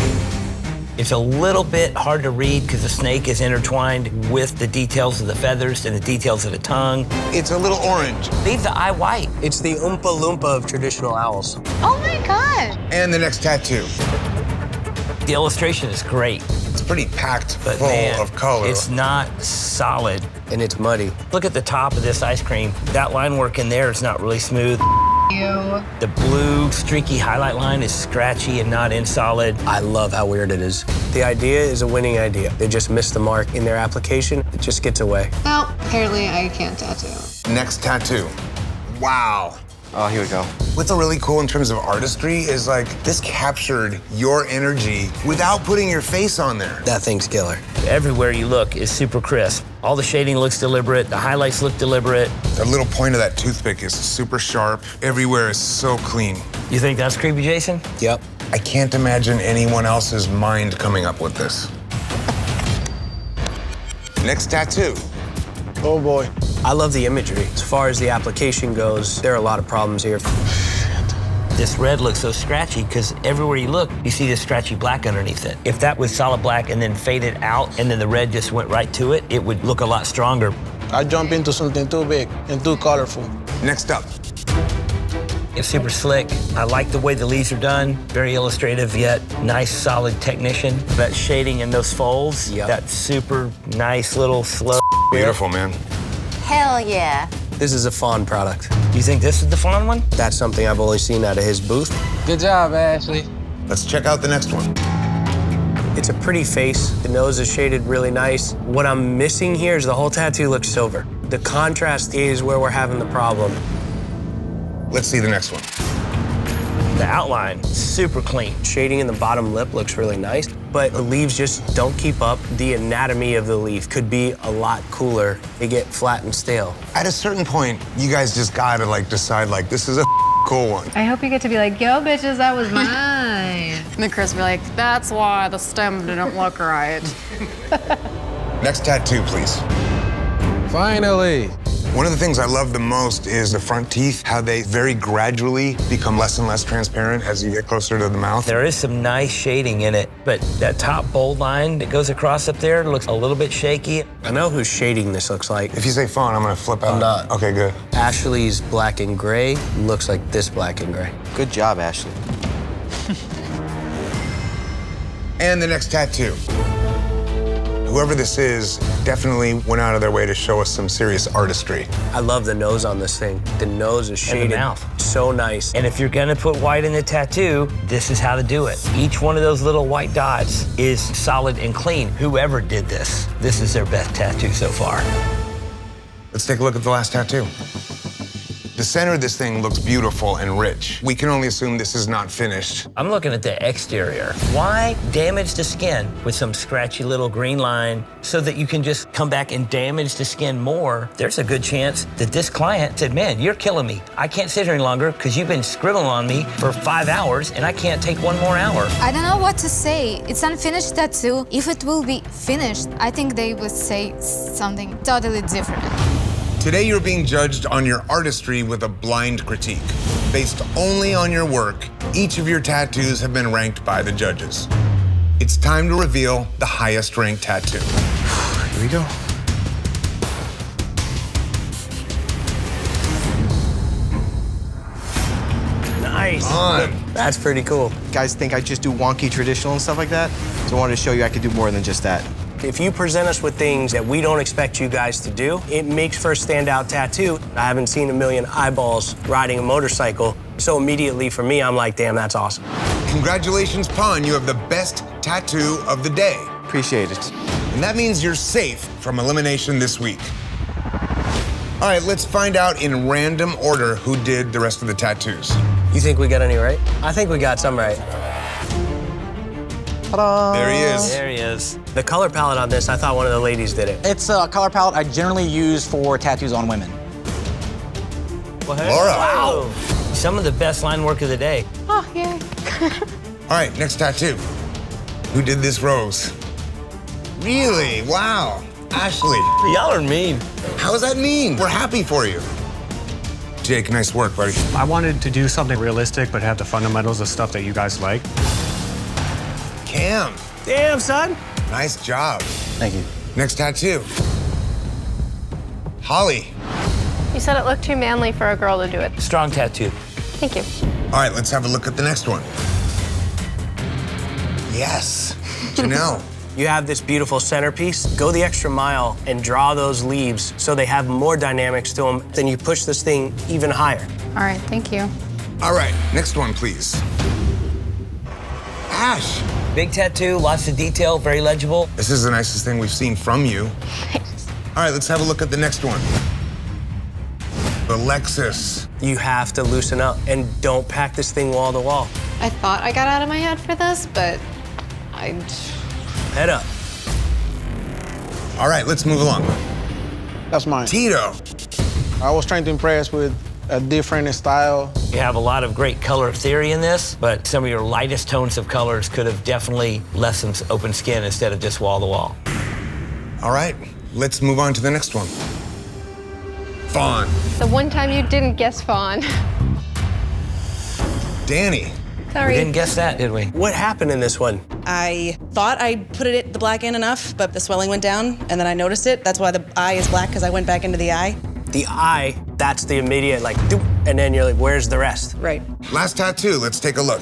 It's a little bit hard to read because the snake is intertwined with the details of the feathers and the details of the tongue. It's a little orange. Leave the eye white. It's the Oompa Loompa of traditional owls. Oh my God. And the next tattoo. The illustration is great. It's pretty packed But full man, of color. it's not solid. And it's muddy. Look at the top of this ice cream. That line work in there is not really smooth. The blue streaky highlight line is scratchy and not in solid. I love how weird it is. The idea is a winning idea. They just missed the mark in their application. It just gets away. Well, apparently I can't tattoo. Next tattoo. Wow. Oh, here we go. What's really cool in terms of artistry is like this captured your energy without putting your face on there. That thing's killer. Everywhere you look is super crisp. All the shading looks deliberate. The highlights look deliberate. The little point of that toothpick is super sharp. Everywhere is so clean. You think that's Creepy Jason? Yep. I can't imagine anyone else's mind coming up with this. Next tattoo. Oh boy. I love the imagery. As far as the application goes, there are a lot of problems here. This red looks so scratchy because everywhere you look, you see this scratchy black underneath it. If that was solid black and then faded out and then the red just went right to it, it would look a lot stronger. I jump into something too big and too colorful. Next up. It's super slick. I like the way the leaves are done. Very illustrative, yet nice, solid technician. That shading in those folds, that super nice little slow. Beautiful, man. Hell yeah. This is a Fawn product. You think this is the Fawn one? That's something I've only seen out of his booth. Good job, Ashley. Let's check out the next one. It's a pretty face. The nose is shaded really nice. What I'm missing here is the whole tattoo looks silver. The contrast is where we're having the problem. Let's see the next one. The outline, super clean. Shading in the bottom lip looks really nice, but the leaves just don't keep up. The anatomy of the leaf could be a lot cooler. They get flat and stale. At a certain point, you guys just gotta decide this is a cool one. I hope you get to be like, yo, bitches, that was mine. And then Chris be like, that's why the stem didn't look right. Next tattoo, please. Finally. One of the things I love the most is the front teeth, how they very gradually become less and less transparent as you get closer to the mouth. There is some nice shading in it, but that top bold line that goes across up there looks a little bit shaky. I know whose shading this looks like. If you say Fawn, I'm gonna flip out. I'm not. Okay, good. Ashley's black and gray looks like this black and gray. Good job, Ashley. And the next tattoo. Whoever this is definitely went out of their way to show us some serious artistry. I love the nose on this thing. The nose is shaded And the mouth. so nice. And if you're gonna put white in the tattoo, this is how to do it. Each one of those little white dots is solid and clean. Whoever did this, this is their best tattoo so far. Let's take a look at the last tattoo. The center of this thing looks beautiful and rich. We can only assume this is not finished. I'm looking at the exterior. Why damage the skin with some scratchy little green line so that you can just come back and damage the skin more? There's a good chance that this client said, man, you're killing me. I can't sit here any longer because you've been scribbling on me for 5 hours and I can't take 1 more hour. I don't know what to say. It's unfinished tattoo. If it will be finished, I think they would say something totally different. Today you're being judged on your artistry with a blind critique. Based only on your work, each of your tattoos have been ranked by the judges. It's time to reveal the highest ranked tattoo. Here we go. Nice. On. That's pretty cool. Guys think I just do wonky traditional and stuff like that, so I wanted to show you I could do more than just that. If you present us with things that we don't expect you guys to do, it makes for a standout tattoo. I haven't seen a million eyeballs riding a motorcycle So immediately for me, I'm like, damn, that's awesome. Congratulations, Pawn. You have the best tattoo of the day. Appreciate it. And that means you're safe from elimination this week. All right, let's find out in random order who did the rest of the tattoos. You think we got any right? I think we got some right. Ta-da! There he is. There he is. The color palette on this, I thought one of the ladies did it. It's a color palette I generally use for tattoos on women. Laura. Wow. Some of the best line work of the day. Oh, yay. All right, next tattoo. Who did this rose? Really? Wow. Ashley. Y'all are mean. How is that mean? We're happy for you. Jake, nice work, buddy. I wanted to do something realistic, but have the fundamentals of stuff that you guys like. Cam. Damn, son. Nice job. Thank you. Next tattoo. Holly. You said it looked too manly for a girl to do it. Strong tattoo. Thank you. All right, let's have a look at the next one. Yes. Janelle. You have this beautiful centerpiece. Go the extra mile and draw those leaves so they have more dynamics to them. Then you push this thing even higher. All right, thank you. All right, next one, please. Ash. Big tattoo, lots of detail, very legible. This is the nicest thing we've seen from you. All right, let's have a look at the next one. Alexis. You have to loosen up and don't pack this thing wall to wall. I thought I got out of my head for this, but Head up. All right, let's move along. That's mine. Tito. I was trying to impress with a different style. You have a lot of great color theory in this, but some of your lightest tones of colors could have definitely left some open skin instead of just wall to wall. All right, let's move on to the next one. Fawn. The one time you didn't guess fawn. Danny. Sorry. We didn't guess that, did we? What happened in this one? I thought I put it the black in enough, but the swelling went down, and then I noticed it. That's why the eye is black, because I went back into the eye. The eye, that's the immediate, like, doop, and then you're like, where's the rest? Right. Last tattoo, let's take a look.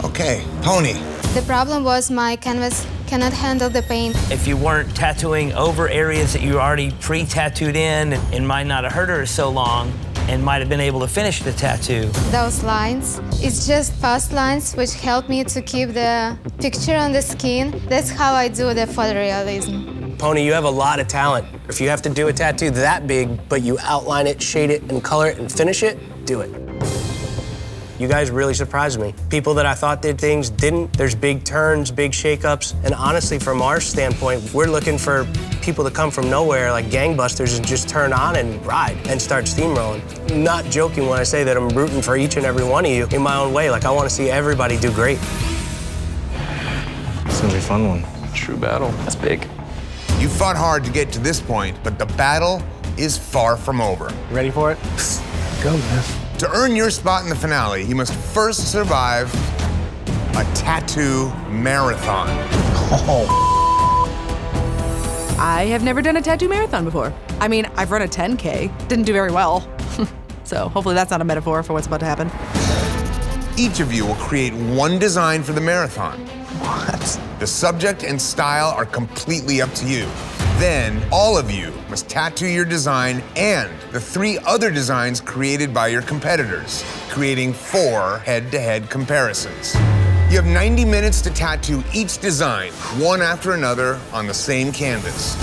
Okay, Pony. The problem was my canvas cannot handle the paint. If you weren't tattooing over areas that you already pre-tattooed in, it might not have hurt her so long and might have been able to finish the tattoo. Those lines, it's just fast lines which help me to keep the picture on the skin. That's how I do the photorealism. Pony, you have a lot of talent. If you have to do a tattoo that big, but you outline it, shade it, and color it, and finish it, do it. You guys really surprised me. People that I thought did things didn't. There's big turns, big shakeups, and honestly, from our standpoint, we're looking for people to come from nowhere, like gangbusters, and just turn on and ride and start steamrolling. I'm not joking when I say that I'm rooting for each and every one of you in my own way. Like, I want to see everybody do great. It's gonna be a fun one. True battle. That's big. You fought hard to get to this point, but the battle is far from over. Ready for it? Go, man. To earn your spot in the finale, you must first survive a tattoo marathon. I have never done a tattoo marathon before. I mean, I've run a 10K, didn't do very well. So hopefully that's not a metaphor for what's about to happen. Each of you will create one design for the marathon. What? The subject and style are completely up to you. Then, all of you must tattoo your design and the 3 other designs created by your competitors, creating 4 head-to-head comparisons. You have 90 minutes to tattoo each design, one after another, on the same canvas.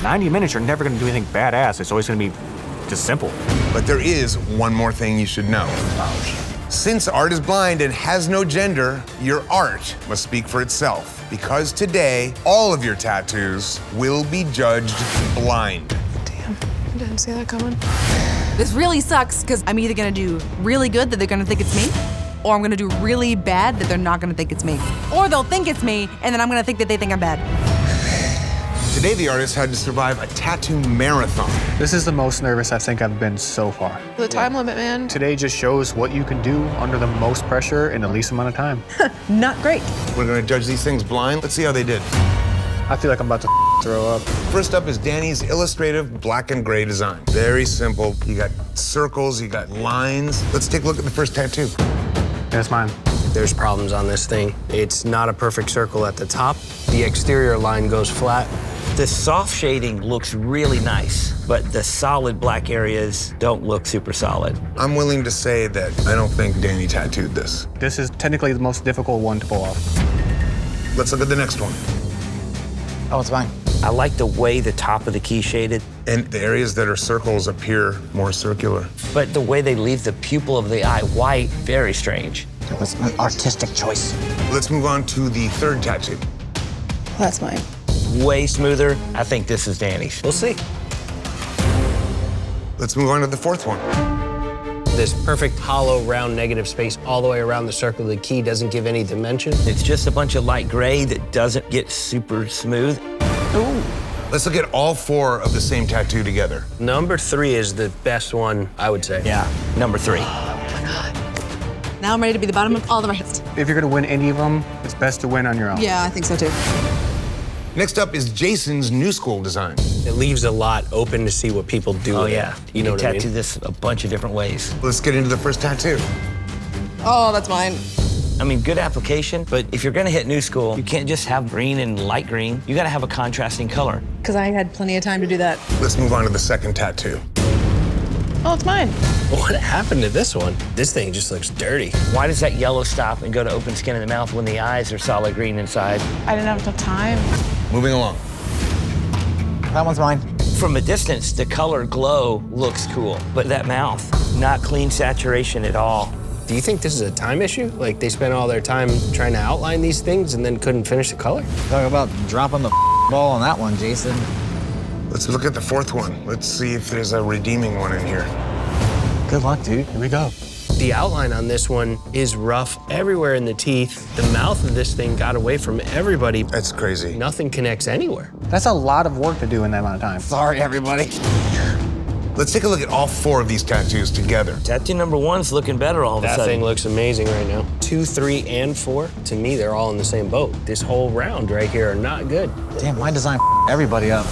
90 minutes, you're never gonna do anything badass. It's always gonna be just simple. But there is one more thing you should know. Since art is blind and has no gender, your art must speak for itself. Because today, all of your tattoos will be judged blind. Damn, I didn't see that coming. This really sucks, because I'm either gonna do really good that they're gonna think it's me, or I'm gonna do really bad that they're not gonna think it's me. Or they'll think it's me, and then I'm gonna think that they think I'm bad. Today, the artist had to survive a tattoo marathon. This is the most nervous I think I've been so far. The time limit, man. Today just shows what you can do under the most pressure in the least amount of time. Not great. We're gonna judge these things blind. Let's see how they did. I feel like I'm about to throw up. First up is Danny's illustrative black and gray design. Very simple. You got circles, you got lines. Let's take a look at the first tattoo. That's mine. There's problems on this thing. It's not a perfect circle at the top. The exterior line goes flat. The soft shading looks really nice, but the solid black areas don't look super solid. I'm willing to say that I don't think Danny tattooed this. This is technically the most difficult one to pull off. Let's look at the next one. Oh, it's mine. I like the way the top of the key shaded. And the areas that are circles appear more circular. But the way they leave the pupil of the eye white, very strange. It was an artistic choice. Let's move on to the third tattoo. That's mine. Way smoother. I think this is Danny's. We'll see. Let's move on to the fourth one. This perfect hollow round negative space all the way around the circle of the key doesn't give any dimension. It's just a bunch of light gray that doesn't get super smooth. Ooh. Let's look at all four of the same tattoo together. Number 3 is the best one, I would say. Yeah, number 3. Now I'm ready to be the bottom of all the rest. If you're gonna win any of them, it's best to win on your own. Yeah, I think so too. Next up is Jason's new school design. It leaves a lot open to see what people do Oh with yeah, it. you know can what I tattoo mean? this a bunch of different ways. Let's get into the first tattoo. Oh, that's mine. I mean, good application, but if you're gonna hit new school, you can't just have green and light green. You gotta have a contrasting color. Because I had plenty of time to do that. Let's move on to the second tattoo. Oh, it's mine. What happened to this one? This thing just looks dirty. Why does that yellow stop and go to open skin in the mouth when the eyes are solid green inside? I didn't have enough time. Moving along. That one's mine. From a distance, the color glow looks cool, but that mouth, not clean saturation at all. Do you think this is a time issue? Like they spent all their time trying to outline these things and then couldn't finish the color? Talk about dropping the ball on that one, Jason. Let's look at the fourth one. Let's see if there's a redeeming one in here. Good luck, dude. Here we go. The outline on this one is rough everywhere in the teeth. The mouth of this thing got away from everybody. That's crazy. Nothing connects anywhere. That's a lot of work to do in that amount of time. Sorry, everybody. Let's take a look at all four of these tattoos together. Tattoo number 1's looking better all of a That sudden. thing looks amazing right now. 2, 3, and 4, to me, they're all in the same boat. This whole round right here are not good. Damn, my design everybody up.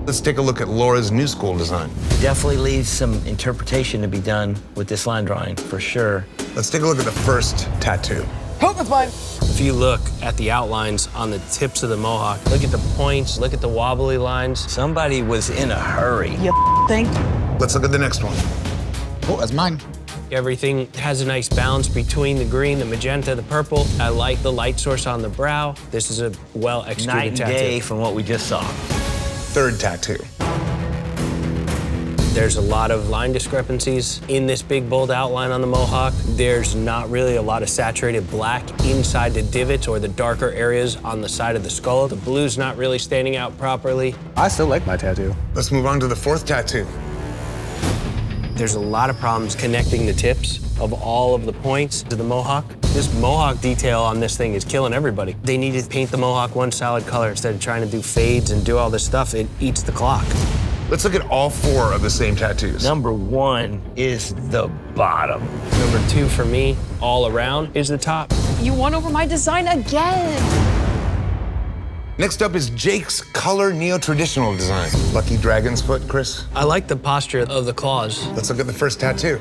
Let's take a look at Laura's new school design. Definitely leaves some interpretation to be done with this line drawing, for sure. Let's take a look at the first tattoo. Oh, that's mine. If you look at the outlines on the tips of the mohawk, look at the points, look at the wobbly lines. Somebody was in a hurry. You think? Let's look at the next one. Oh, that's mine. Everything has a nice balance between the green, the magenta, the purple. I like the light source on the brow. This is a well-executed Night and tattoo. day from what we just saw. Third tattoo. There's a lot of line discrepancies in this big, bold outline on the mohawk. There's not really a lot of saturated black inside the divots or the darker areas on the side of the skull. The blue's not really standing out properly. I still like my tattoo. Let's move on to the fourth tattoo. There's a lot of problems connecting the tips of all of the points to the mohawk. This mohawk detail on this thing is killing everybody. They need to paint the mohawk one solid color instead of trying to do fades and do all this stuff. It eats the clock. Let's look at all four of the same tattoos. Number 1 is the bottom. Number 2 for me, all around, is the top. You won over my design again. Next up is Jake's color neo-traditional design. Lucky dragon's foot, Chris. I like the posture of the claws. Let's look at the first tattoo.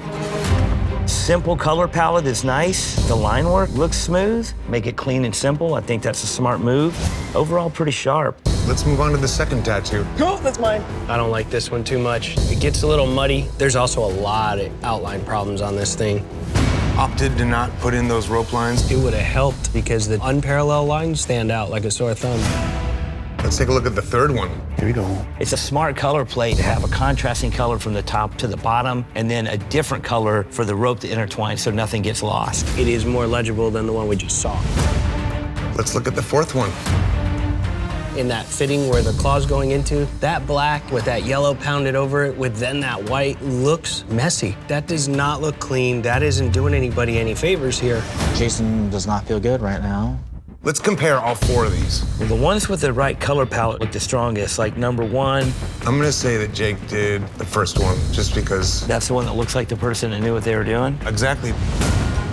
Simple color palette is nice. The line work looks smooth. Make it clean and simple. I think that's a smart move. Overall, pretty sharp. Let's move on to the second tattoo. Oh, that's mine. I don't like this one too much. It gets a little muddy. There's also a lot of outline problems on this thing. Opted to not put in those rope lines. It would have helped because the unparalleled lines stand out like a sore thumb. Let's take a look at the third one. Here we go. It's a smart color play to have a contrasting color from the top to the bottom and then a different color for the rope to intertwine so nothing gets lost. It is more legible than the one we just saw. Let's look at the fourth one. In that fitting where the claw's going into, that black with that yellow pounded over it with then that white looks messy. That does not look clean. That isn't doing anybody any favors here. Jason does not feel good right now. Let's compare all four of these. Well, the ones with the right color palette look the strongest, like number 1. I'm gonna say that Jake did the first one just because. That's the one that looks like the person that knew what they were doing. Exactly.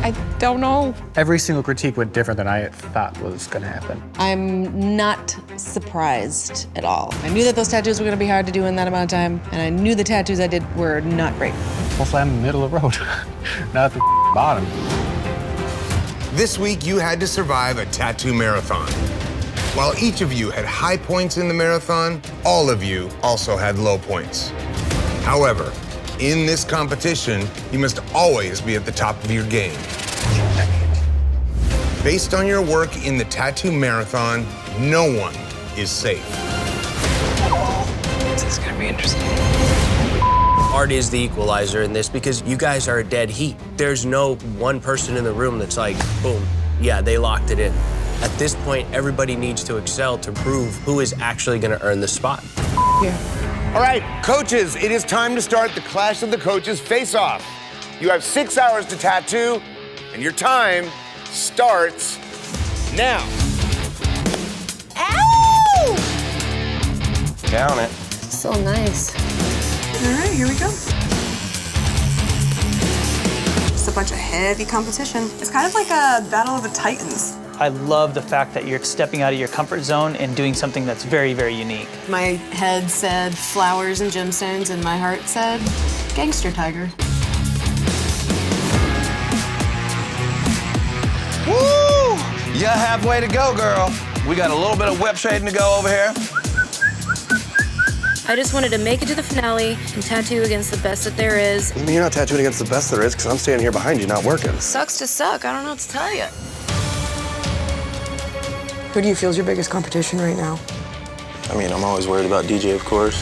I don't know. Every single critique went different than I thought was gonna happen. I'm not surprised at all. I knew that those tattoos were gonna be hard to do in that amount of time, and I knew the tattoos I did were not great. Hopefully I'm in the middle of the road, not at the bottom. This week, you had to survive a tattoo marathon. While each of you had high points in the marathon, all of you also had low points. However, in this competition, you must always be at the top of your game. Based on your work in the tattoo marathon, no one is safe. This is gonna be interesting. Art is the equalizer in this because you guys are a dead heat. There's no one person in the room that's like, boom, yeah, they locked it in. At this point, everybody needs to excel to prove who is actually gonna earn the spot. Yeah. All right, coaches, it is time to start the Clash of the Coaches face-off. You have 6 hours to tattoo, and your time starts now. Ow! Down it. So nice. All right, here we go. Just a bunch of heavy competition. It's kind of like a battle of the titans. I love the fact that you're stepping out of your comfort zone and doing something that's very, very unique. My head said flowers and gemstones, and my heart said gangster tiger. Woo! You're halfway to go, girl. We got a little bit of whip shading to go over here. I just wanted to make it to the finale and tattoo against the best that there is. You mean you're not tattooing against the best there is? Because I'm standing here behind you, not working. Sucks to suck. I don't know what to tell you. Who do you feel is your biggest competition right now? I mean, I'm always worried about DJ, of course.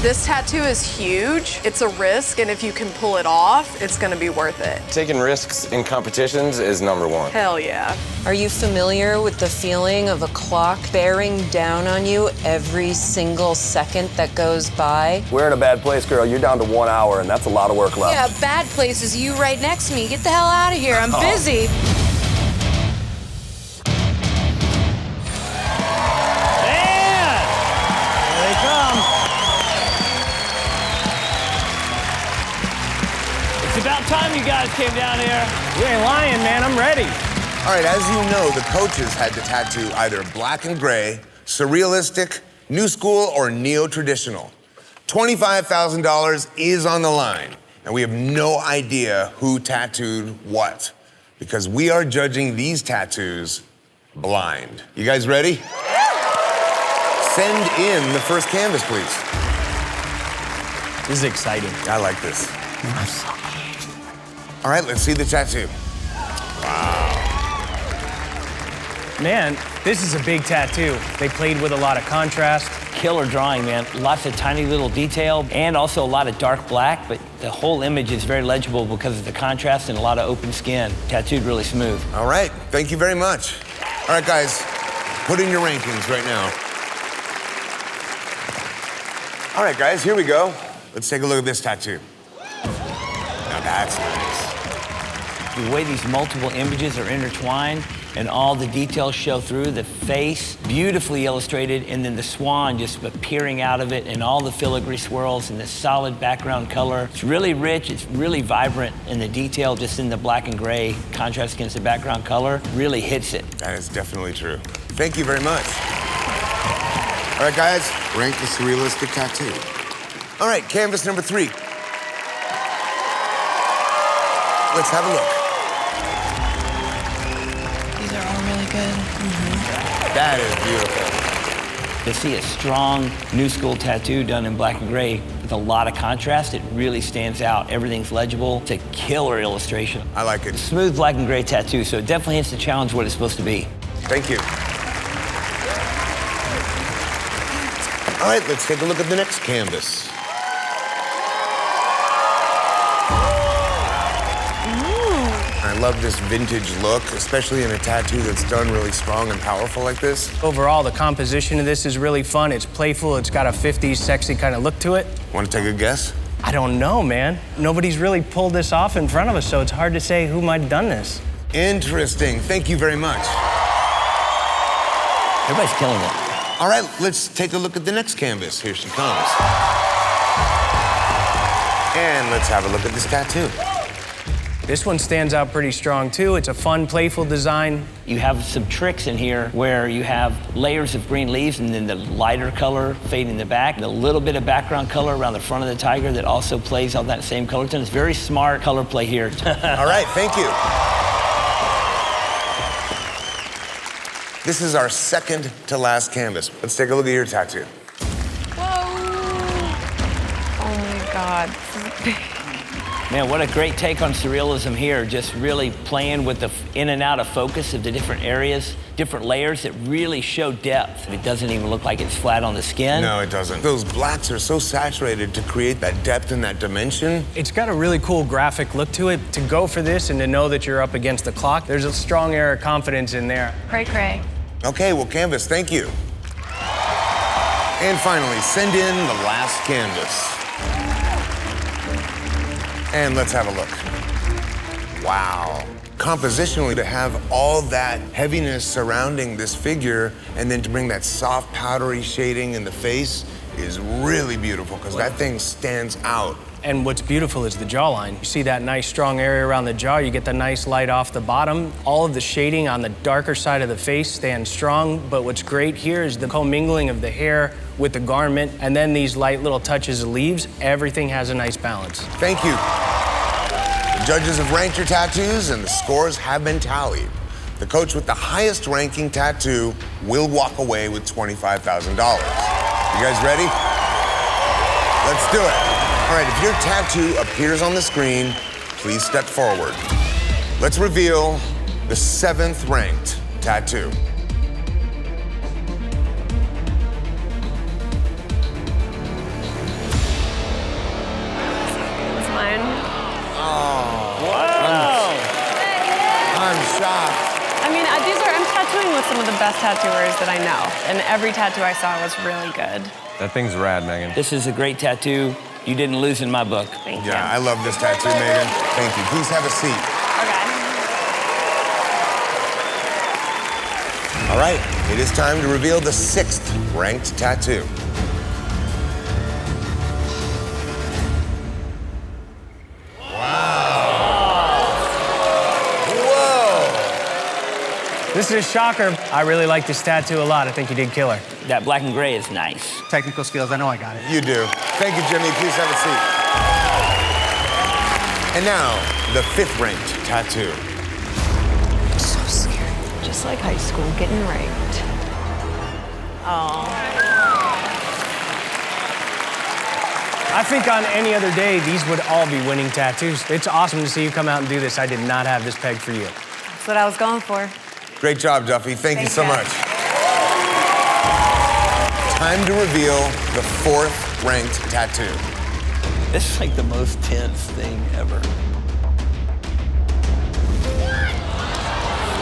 This tattoo is huge. It's a risk, and if you can pull it off, it's gonna be worth it. Taking risks in competitions is #1. Hell yeah. Are you familiar with the feeling of a clock bearing down on you every single second that goes by? We're in a bad place, girl. You're down to 1 hour, and that's a lot of work left. Yeah, bad place is you right next to me. Get the hell out of here. I'm busy. It's about time you guys came down here. You ain't lying, man. I'm ready. All right, as you know, the coaches had to tattoo either black and gray, surrealistic, new school, or neo-traditional. $25,000 is on the line, and we have no idea who tattooed what, because we are judging these tattoos blind. You guys ready? Send in the first canvas, please. This is exciting. I like this. All right, let's see the tattoo. Wow. Man, this is a big tattoo. They played with a lot of contrast. Killer drawing, man. Lots of tiny little detail and also a lot of dark black, but the whole image is very legible because of the contrast and a lot of open skin. Tattooed really smooth. All right, thank you very much. All right, guys, put in your rankings right now. All right, guys, here we go. Let's take a look at this tattoo. Now that's nice. The way these multiple images are intertwined and all the details show through, the face beautifully illustrated, and then the swan just appearing out of it and all the filigree swirls and the solid background color. It's really rich, it's really vibrant, and the detail just in the black and gray contrast against the background color really hits it. That is definitely true. Thank you very much. All right, guys, rank the surrealistic tattoo. All right, canvas number 3. Let's have a look. These are all really good. That is beautiful. To see a strong new school tattoo done in black and gray with a lot of contrast, it really stands out. Everything's legible. It's a killer illustration. I like it. Smooth black and gray tattoo, so it definitely hits the challenge what it's supposed to be. Thank you. All right, let's take a look at the next canvas. I love this vintage look, especially in a tattoo that's done really strong and powerful like this. Overall, the composition of this is really fun. It's playful. It's got a 50s sexy kind of look to it. Want to take a guess? I don't know, man. Nobody's really pulled this off in front of us, so it's hard to say who might have done this. Interesting. Thank you very much. Everybody's killing it. All right, let's take a look at the next canvas. Here she comes. And let's have a look at this tattoo. This one stands out pretty strong, too. It's a fun, playful design. You have some tricks in here where you have layers of green leaves and then the lighter color fading in the back, and a little bit of background color around the front of the tiger that also plays on that same color tone. It's very smart color play here. All right, thank you. This is our second to last canvas. Let's take a look at your tattoo. Oh my God. Man, what a great take on surrealism here. Just really playing with the in and out of focus of the different areas, different layers that really show depth. It doesn't even look like it's flat on the skin. No, it doesn't. Those blacks are so saturated to create that depth and that dimension. It's got a really cool graphic look to it. To go for this and to know that you're up against the clock, there's a strong air of confidence in there. Cray cray. Okay, well, canvas, thank you. And finally, send in the last canvas. And let's have a look. Wow. Compositionally, to have all that heaviness surrounding this figure and then to bring that soft, powdery shading in the face is really beautiful because that thing stands out. And what's beautiful is the jawline. You see that nice strong area around the jaw, you get the nice light off the bottom. All of the shading on the darker side of the face stands strong, but what's great here is the commingling of the hair with the garment, and then these light little touches of leaves. Everything has a nice balance. Thank you. The judges have ranked your tattoos and the scores have been tallied. The coach with the highest ranking tattoo will walk away with $25,000. You guys ready? Let's do it. All right, if your tattoo appears on the screen, please step forward. Let's reveal the 7th ranked tattoo. It's mine. Oh, wow. I'm shocked. I mean, I'm tattooing with some of the best tattooers that I know, and every tattoo I saw was really good. That thing's rad, Megan. This is a great tattoo. You didn't lose in my book. Thank you. Yeah, I love this tattoo, Megan. Thank you. Please have a seat. Okay. All right, it is time to reveal the 6th ranked tattoo. This is a shocker. I really like this tattoo a lot. I think you did killer. That black and gray is nice. Technical skills, I know I got it. You do. Thank you, Jimmy. Please have a seat. And now, the 5th ranked tattoo. I'm so scared. Just like high school, getting raped. Oh. I think on any other day, these would all be winning tattoos. It's awesome to see you come out and do this. I did not have this pegged for you. That's what I was going for. Great job, Duffy. Thank you so much. Time to reveal the 4th ranked tattoo. This is like the most tense thing ever.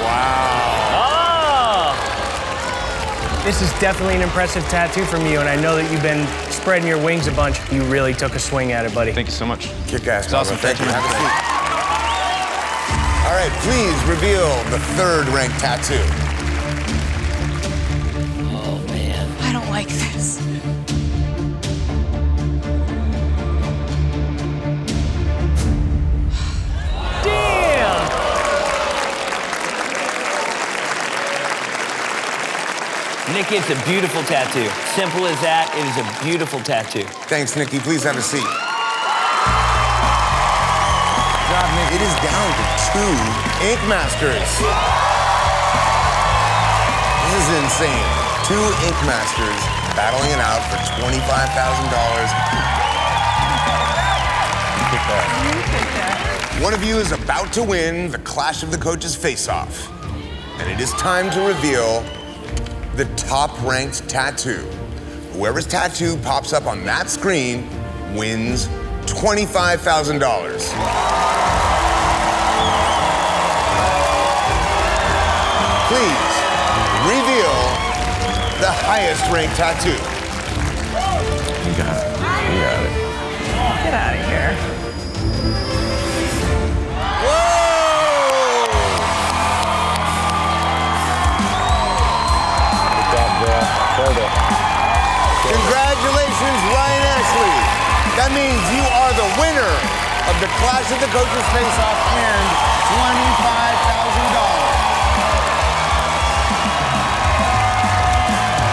Wow. Oh! This is definitely an impressive tattoo from you, and I know that you've been spreading your wings a bunch. You really took a swing at it, buddy. Thank you so much. Kick ass, It's awesome. Thank you. Have a seat. All right, please reveal the 3rd ranked tattoo. Oh, man. I don't like this. Damn! Nikki, it's a beautiful tattoo. Simple as that, it is a beautiful tattoo. Thanks, Nikki. Please have a seat. It is down to 2 Ink Masters. This is insane. 2 Ink Masters battling it out for $25,000. One of you is about to win the Clash of the Coaches face-off. And it is time to reveal the top-ranked tattoo. Whoever's tattoo pops up on that screen wins $25,000. Please reveal the highest ranked tattoo. You got it. You got it. Get out of here. Whoa! Good job, girl. Further. Congratulations, Ryan Ashley. That means you are the winner of the Clash of the Coaches face-off and $25,000.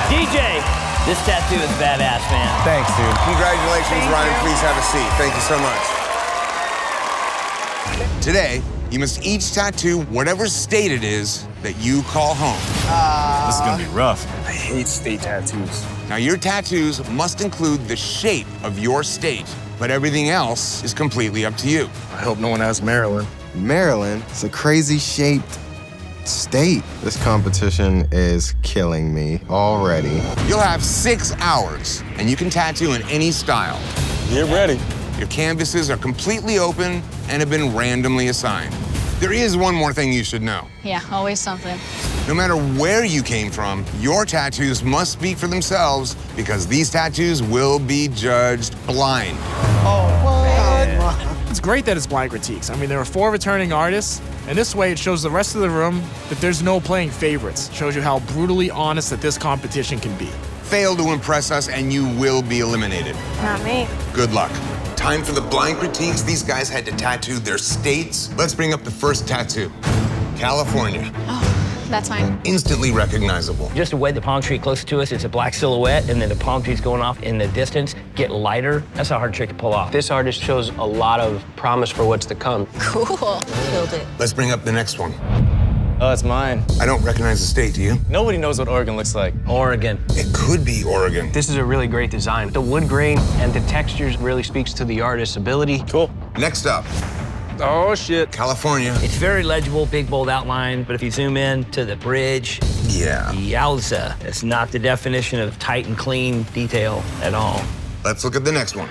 DJ, this tattoo is badass, man. Thanks, dude. Congratulations, Ryan. Please have a seat. Thank you so much. Today, you must each tattoo whatever state it is that you call home. This is gonna be rough. I hate state tattoos. Now, your tattoos must include the shape of your state, but everything else is completely up to you. I hope no one has Maryland. Maryland? It's a crazy shaped state. This competition is killing me already. You'll have 6 hours, and you can tattoo in any style. Get ready. Your canvases are completely open and have been randomly assigned. There is one more thing you should know. Yeah, always something. No matter where you came from, your tattoos must speak for themselves because these tattoos will be judged blind. It's great that it's blind critiques. I mean, there are 4 returning artists, and this way it shows the rest of the room that there's no playing favorites. It shows you how brutally honest that this competition can be. Fail to impress us and you will be eliminated. Not me. Good luck. Time for the blind critiques. These guys had to tattoo their states. Let's bring up the first tattoo. California. That's fine. Instantly recognizable. Just the way the palm tree close to us, it's a black silhouette, and then the palm trees going off in the distance get lighter. That's a hard trick to pull off. This artist shows a lot of promise for what's to come. Cool. Killed it. Let's bring up the next one. Oh, it's mine. I don't recognize the state, do you? Nobody knows what Oregon looks like. Oregon. It could be Oregon. This is a really great design. The wood grain and the textures really speaks to the artist's ability. Cool. Next up, Oh, shit. California. It's very legible, big, bold outline, but if you zoom in to the bridge, Yeah. yowza. It's not the definition of tight and clean detail at all. Let's look at the next one.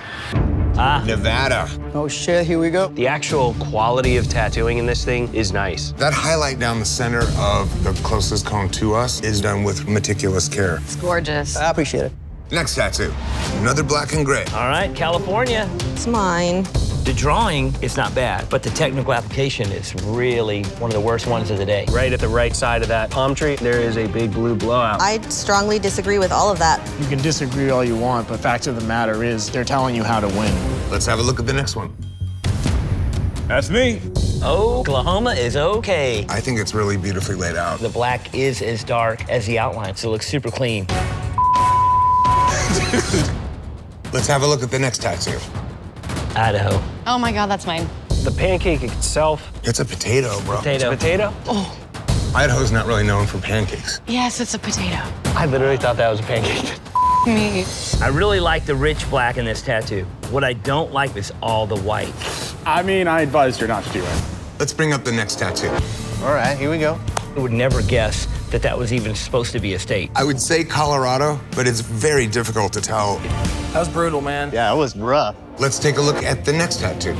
Nevada. Oh shit, here we go. The actual quality of tattooing in this thing is nice. That highlight down the center of the closest cone to us is done with meticulous care. It's gorgeous. I appreciate it. Next tattoo, another black and gray. All right, California. It's mine. The drawing is not bad, but the technical application is really one of the worst ones of the day. Right at the right side of that palm tree, there is a big blue blowout. I strongly disagree with all of that. You can disagree all you want, but fact of the matter is they're telling you how to win. Let's have a look at the next one. That's me. Oklahoma is okay. I think it's really beautifully laid out. The black is as dark as the outline, so it looks super clean. Let's have a look at the next tattoo. Idaho. Oh my God, that's mine. The pancake itself. It's a potato, bro. Potato. It's a potato? Oh, Idaho's not really known for pancakes. yes, it's a potato. I literally thought that was a pancake. Me. I really like the rich black in this tattoo. What I don't like is all the white. I mean, I advised her not to do it. Let's bring up the next tattoo. All right, here we go. I would never guess that that was even supposed to be a state. I would say Colorado, but it's very difficult to tell. That was brutal, man. Yeah, it was rough. Let's take a look at the next tattoo.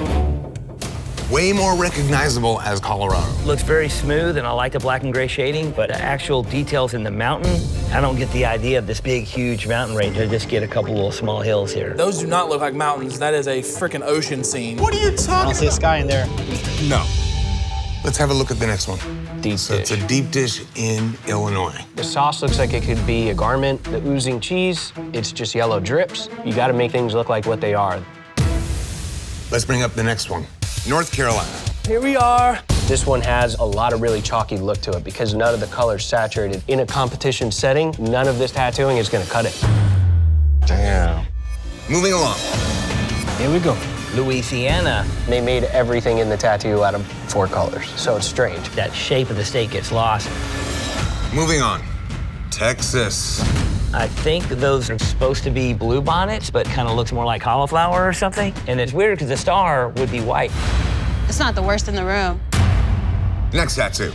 Way more recognizable as Colorado. Looks very smooth, and I like the black and gray shading, but the actual details in the mountain, I don't get the idea of this big, huge mountain range. I just get a couple little small hills here. Those do not look like mountains. That is a freaking ocean scene. What are you talking about? I don't see a sky in there. No. Let's have a look at the next one. Deep So it's dish. a deep dish in Illinois. The sauce looks like it could be a garment. The oozing cheese, it's just yellow drips. You gotta make things look like what they are. Let's bring up the next one. North Carolina. Here we are. This one has a lot of really chalky look to it because none of the color's saturated. In a competition setting, none of this tattooing is gonna cut it. Damn. Moving along. Here we go. Louisiana. They made everything in the tattoo out of 4 colors, so it's strange. That shape of the state gets lost. Moving on. Texas. I think those are supposed to be blue bonnets, but kind of looks more like cauliflower or something. And it's weird because the star would be white. It's not the worst in the room. Next tattoo.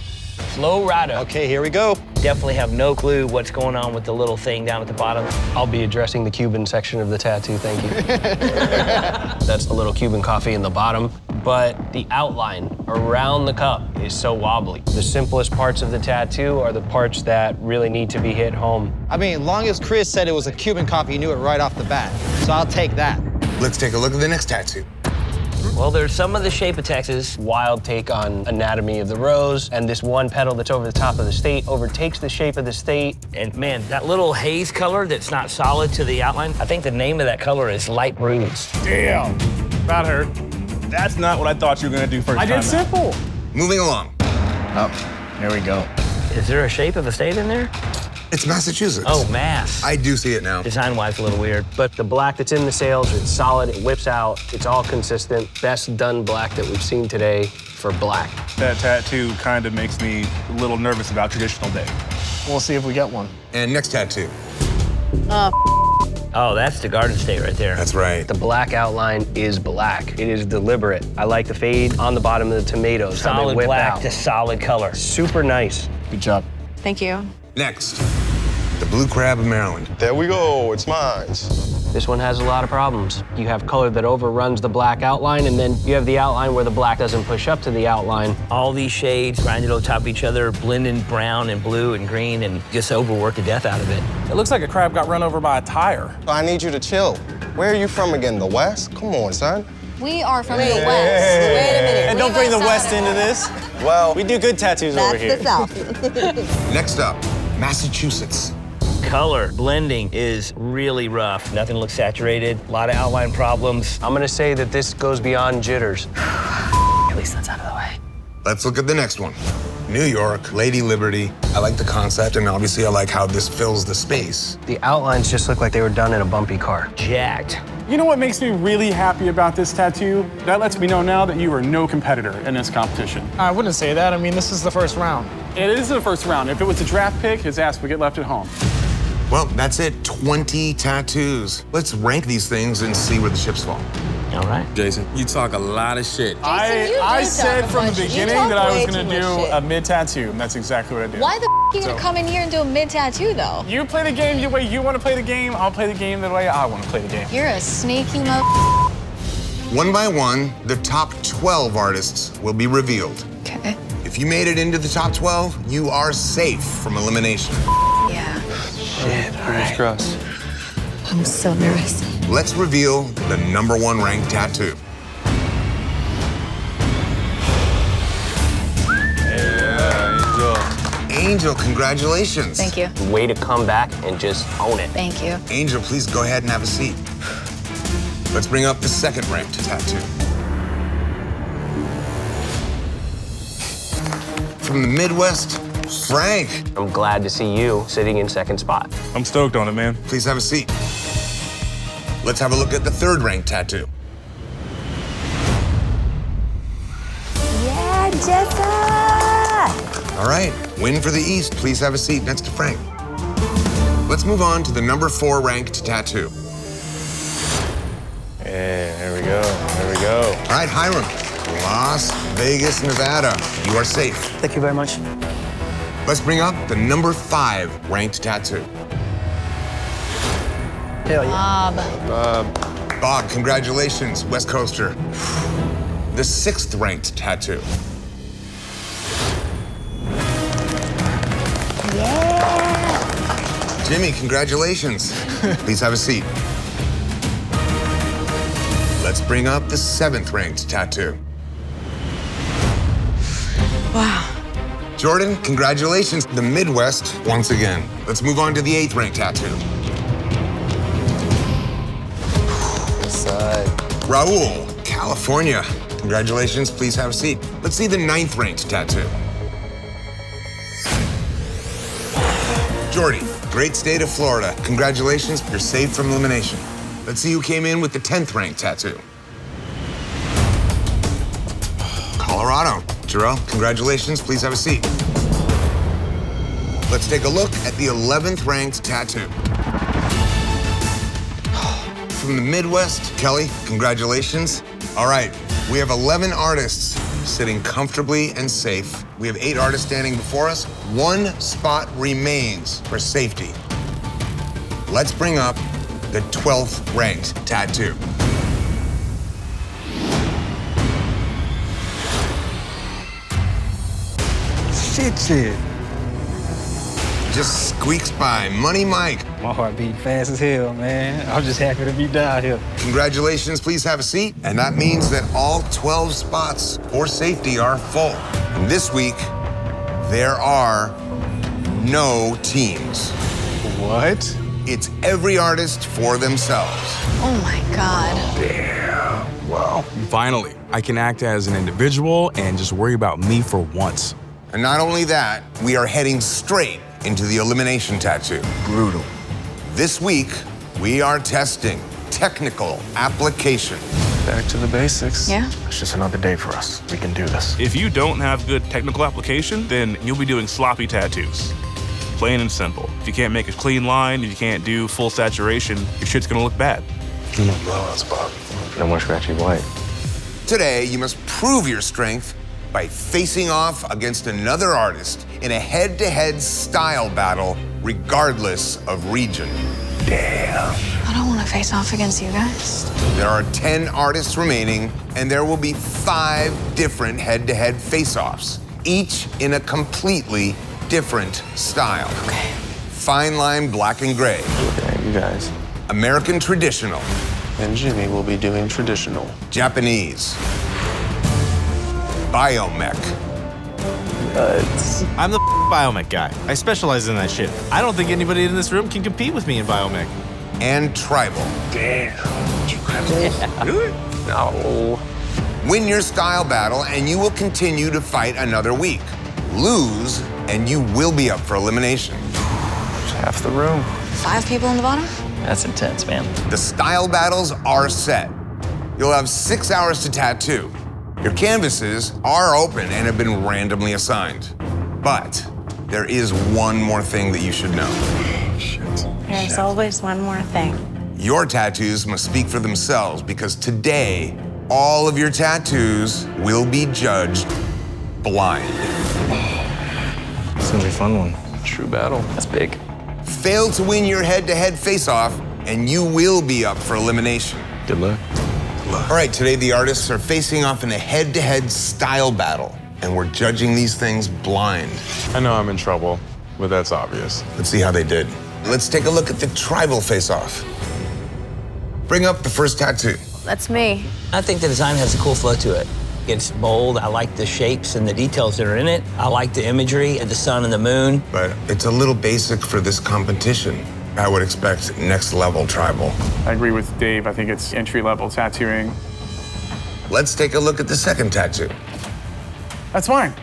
Florida. Okay, here we go. Definitely have no clue what's going on with the little thing down at the bottom. I'll be addressing the Cuban section of the tattoo, thank you. That's a little Cuban coffee in the bottom, but the outline around the cup is so wobbly. The simplest parts of the tattoo are the parts that really need to be hit home. I mean, long as Chris said it was a Cuban coffee, you knew it right off the bat. So I'll take that. Let's take a look at the next tattoo. Well, there's some of the shape of Texas. Wild take on anatomy of the rose, and this one petal that's over the top of the state overtakes the shape of the state. And man, that little haze color that's not solid to the outline, I think the name of that color is light bruised. Damn. About her. That's not what I thought you were gonna do first time. I did simple. Moving along. Oh, there we go. Is there a shape of a state in there? It's Massachusetts. Oh, Mass. I do see it now. Design-wise, a little weird. But the black that's in the sails, it's solid, it whips out, it's all consistent. Best done black that we've seen today. for black. That tattoo kind of makes me a little nervous about traditional day. We'll see if we get one. And next tattoo. Oh, that's the Garden State right there. That's right. The black outline is black. It is deliberate. I like the fade on the bottom of the tomatoes. how they Solid whip black out. to solid color. Super nice. Good job. Thank you. Next, the Blue Crab of Maryland. There we go. It's mine. This one has a lot of problems. You have color that overruns the black outline, and then you have the outline where the black doesn't push up to the outline. All these shades grinded on top of each other, blending brown and blue and green, and just overwork the death out of it. It looks like a crab got run over by a tire. I need you to chill. Where are you from again? The West? Come on, son. We are from the West. Wait a minute. And don't bring the West into this. Well, We do good tattoos over here. Next up, Massachusetts. Color blending is really rough. Nothing looks saturated, a lot of outline problems. I'm gonna say that this goes beyond jitters. At least that's out of the way. Let's look at the next one. New York, Lady Liberty. I like the concept, and obviously I like how this fills the space. The outlines just look like they were done in a bumpy car. Jacked. You know what makes me really happy about this tattoo? That lets me know now that you are no competitor in this competition. I wouldn't say that. I mean, this is the first round. It is the first round. If it was a draft pick, his ass would get left at home. Well, that's it, 20 tattoos. Let's rank these things and see where the chips fall. All right. Jason, you talk a lot of shit. I said from the beginning that I was gonna do a mid-tattoo, and that's exactly what I did. Why the f you gonna come in here and do a mid-tattoo, though? You play the game the way you want to play the game, I'll play the game the way I want to play the game. You're a sneaky mother. One by one, the top 12 artists will be revealed. Okay. If you made it into the top 12, you are safe from elimination. Yeah. Shit, fingers crossed. I'm so nervous. Let's reveal the #1 ranked tattoo. Angel, congratulations. Thank you. Way to come back and just own it. Thank you. Angel, please go ahead and have a seat. Let's bring up the 2nd ranked tattoo. From the Midwest, Frank. I'm glad to see you sitting in 2nd spot. I'm stoked on it, man. Please have a seat. Let's have a look at the 3rd ranked tattoo. Yeah, Jessa! All right, win for the East. Please have a seat next to Frank. Let's move on to the #4 ranked tattoo. Yeah, there we go. There we go. All right, Hiram, Las Vegas, Nevada. You are safe. Thank you very much. Let's bring up the #5 ranked tattoo. Hell yeah. Bob, congratulations, West Coaster. The 6th ranked tattoo. Yeah! Jimmy, congratulations. Please have a seat. Let's bring up the 7th ranked tattoo. Wow. Jordan, congratulations. The Midwest once again. Let's move on to the 8th ranked tattoo. Raul, California. Congratulations, please have a seat. Let's see the 9th ranked tattoo. Jordy, great state of Florida. Congratulations, you're saved from elimination. Let's see who came in with the 10th ranked tattoo. Colorado. Jarrell, congratulations, please have a seat. Let's take a look at the 11th ranked tattoo. From the Midwest, Kelly, congratulations. All right, we have 11 artists sitting comfortably and safe. We have 8 artists standing before us. 1 spot remains for safety. Let's bring up the 12th ranked tattoo. Shit. Just squeaks by. Money Mike. My heart beating fast as hell, man. I'm just happy to be down here. Congratulations, please have a seat. And that means that all 12 spots for safety are full. And this week, there are no teams. What? It's every artist for themselves. Oh my God. Yeah, well. Finally, I can act as an individual and just worry about me for once. And not only that, we are heading straight into the elimination tattoo. Brutal. This week, we are testing technical application. Back to the basics. Yeah. It's just another day for us. We can do this. If you don't have good technical application, then you'll be doing sloppy tattoos. Plain and simple. If you can't make a clean line, if you can't do full saturation, your shit's gonna look bad. No blowouts, Bob. No more scratchy white. Today, you must prove your strength by facing off against another artist in a head-to-head style battle, regardless of region. Damn. I don't want to face off against you guys. There are 10 artists remaining, and there will be 5 different head-to-head face-offs, each in a completely different style. Okay. Fine line black and gray. Okay, you guys. American traditional. And Jimmy will be doing traditional. Japanese. Biomech. I'm the biomech guy. I specialize in that shit. I don't think anybody in this room can compete with me in biomech. And tribal. Damn. Really? No. Win your style battle, and you will continue to fight another week. Lose, and you will be up for elimination. It's half the room. 5 people on the bottom? That's intense, man. The style battles are set. You'll have 6 hours to tattoo. Your canvases are open and have been randomly assigned. But there is one more thing that you should know. There's always one more thing. Your tattoos must speak for themselves because today, all of your tattoos will be judged blind. It's gonna be a fun one. True battle. That's big. Fail to win your head-to-head face-off, and you will be up for elimination. Good luck. All right, today the artists are facing off in a head-to-head style battle, and we're judging these things blind. I know I'm in trouble, but that's obvious. Let's see how they did. Let's take a look at the tribal face-off. Bring up the first tattoo. That's me. I think the design has a cool flow to it. It's bold. I like the shapes and the details that are in it. I like the imagery of the sun and the moon. But it's a little basic for this competition. I would expect next level tribal. I agree with Dave. I think it's entry-level tattooing. Let's take a look at the second tattoo. That's mine.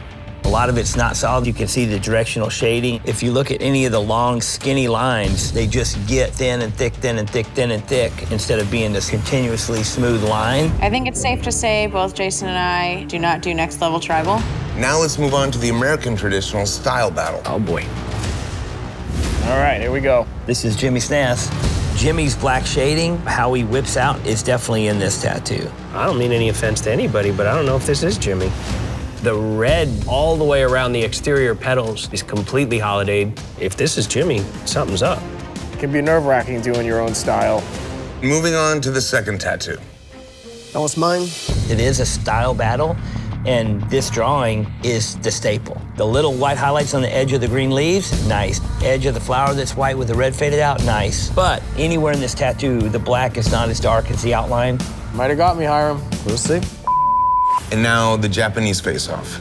A lot of it's not solid. You can see the directional shading. If you look at any of the long, skinny lines, they just get thin and thick, thin and thick, thin and thick, instead of being this continuously smooth line. I think it's safe to say both Jason and I do not do next level tribal. Now let's move on to the American traditional style battle. Oh boy. All right, here we go. This is Jimmy Snath. Jimmy's black shading, how he whips out, is definitely in this tattoo. I don't mean any offense to anybody, but I don't know if this is Jimmy. The red all the way around the exterior petals is completely holidayed. If this is Jimmy, something's up. It can be nerve-wracking doing your own style. Moving on to the second tattoo. That was mine. It is a style battle, and this drawing is the staple. The little white highlights on the edge of the green leaves, nice. Edge of the flower that's white with the red faded out, nice. But anywhere in this tattoo, the black is not as dark as the outline. Might have got me, Hiram. We'll see. And now the Japanese face-off.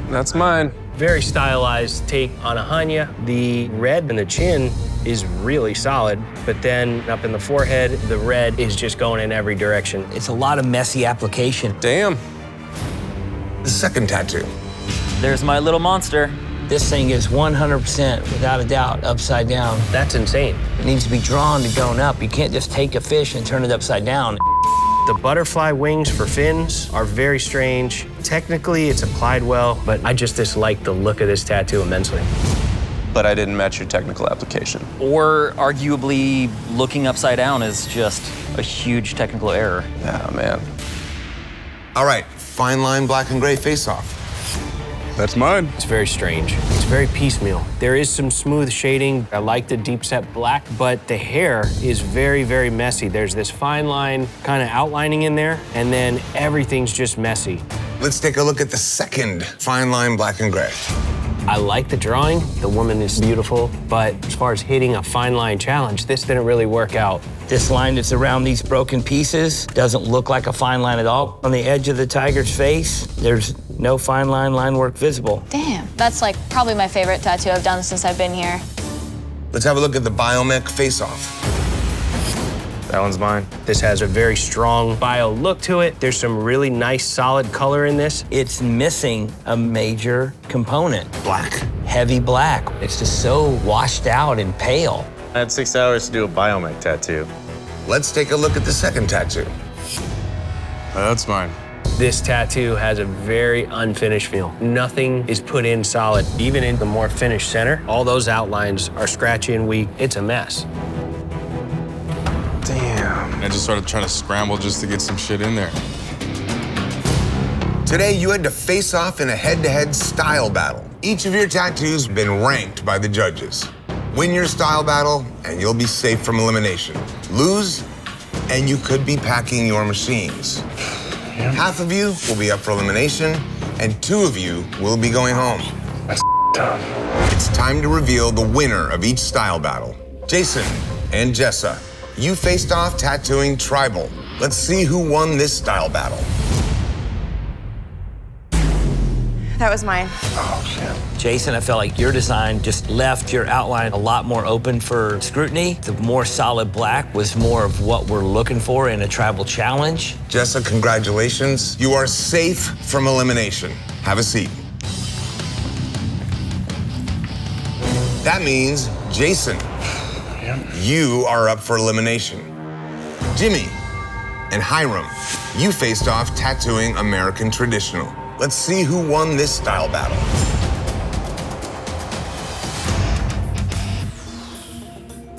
That's mine. Very stylized take on a Hanya. The red in the chin is really solid, but then up in the forehead, the red is just going in every direction. It's a lot of messy application. Damn. The second tattoo. There's my little monster. This thing is 100%, without a doubt, upside down. That's insane. It needs to be drawn to going up. You can't just take a fish and turn it upside down. The butterfly wings for fins are very strange. Technically, it's applied well, but I just dislike the look of this tattoo immensely. But I didn't match your technical application. Or arguably, looking upside down is just a huge technical error. Yeah, man. All right, fine line black and gray face-off. That's mine. It's very strange. It's very piecemeal. There is some smooth shading. I like the deep set black, but the hair is very, very messy. There's this fine line kind of outlining in there, and then everything's just messy. Let's take a look at the second fine line black and gray. I like the drawing. The woman is beautiful, but as far as hitting a fine line challenge, this didn't really work out. This line that's around these broken pieces doesn't look like a fine line at all. On the edge of the tiger's face, there's no fine line work visible. Damn. That's like probably my favorite tattoo I've done since I've been here. Let's have a look at the biomech face-off. That one's mine. This has a very strong bio look to it. There's some really nice solid color in this. It's missing a major component. Black. Heavy black. It's just so washed out and pale. I had 6 hours to do a biomech tattoo. Let's take a look at the second tattoo. That's mine. This tattoo has a very unfinished feel. Nothing is put in solid. Even in the more finished center, all those outlines are scratchy and weak. It's a mess. Damn. I just started trying to scramble just to get some shit in there. Today, you had to face off in a head-to-head style battle. Each of your tattoos have been ranked by the judges. Win your style battle, and you'll be safe from elimination. Lose, and you could be packing your machines. Half of you will be up for elimination, and 2 of you will be going home. That's tough. It's time to reveal the winner of each style battle. Jason and Jessa, you faced off tattooing tribal. Let's see who won this style battle. That was mine. Oh, shit. Jason, I felt like your design just left your outline a lot more open for scrutiny. The more solid black was more of what we're looking for in a tribal challenge. Jessa, congratulations. You are safe from elimination. Have a seat. That means, Jason, you are up for elimination. Jimmy and Hiram, you faced off tattooing American traditional. Let's see who won this style battle.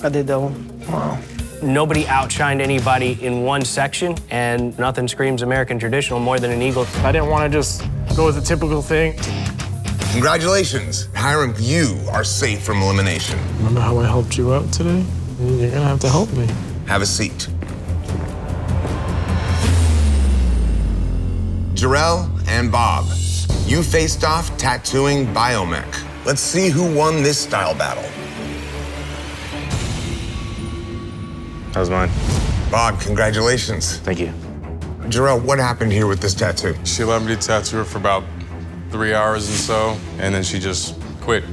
I did that one. Wow. Nobody outshined anybody in one section, and nothing screams American traditional more than an eagle. I didn't want to just go with the typical thing. Congratulations. Hiram, you are safe from elimination. Remember how I helped you out today? You're gonna have to help me. Have a seat. Jarrell and Bob, you faced off tattooing biomech. Let's see who won this style battle. That was mine. Bob, congratulations. Thank you. Jarrell, what happened here with this tattoo? She let me tattoo her for about 3 hours and so, and then she just quit.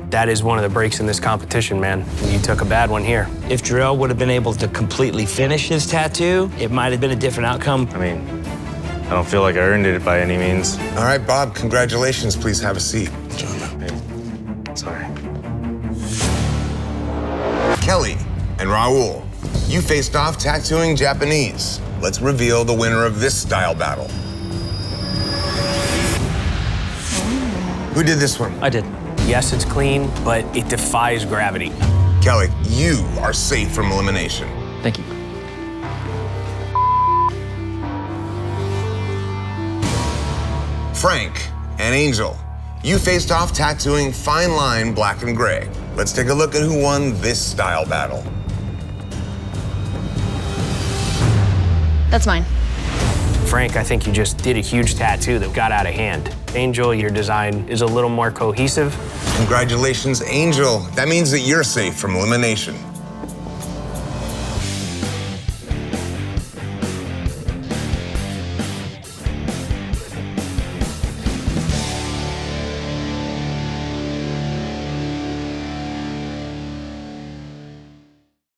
That is one of the breaks in this competition, man. You took a bad one here. If Jarrell would have been able to completely finish his tattoo, it might have been a different outcome. I mean, I don't feel like I earned it by any means. All right, Bob, congratulations. Please have a seat. Hey, sorry. Kelly and Raul, you faced off tattooing Japanese. Let's reveal the winner of this style battle. Who did this one? I did. Yes, it's clean, but it defies gravity. Kelly, you are safe from elimination. Thank you. Frank and Angel, you faced off tattooing fine line black and gray. Let's take a look at who won this style battle. That's mine. Frank, I think you just did a huge tattoo that got out of hand. Angel, your design is a little more cohesive. Congratulations, Angel. That means that you're safe from elimination.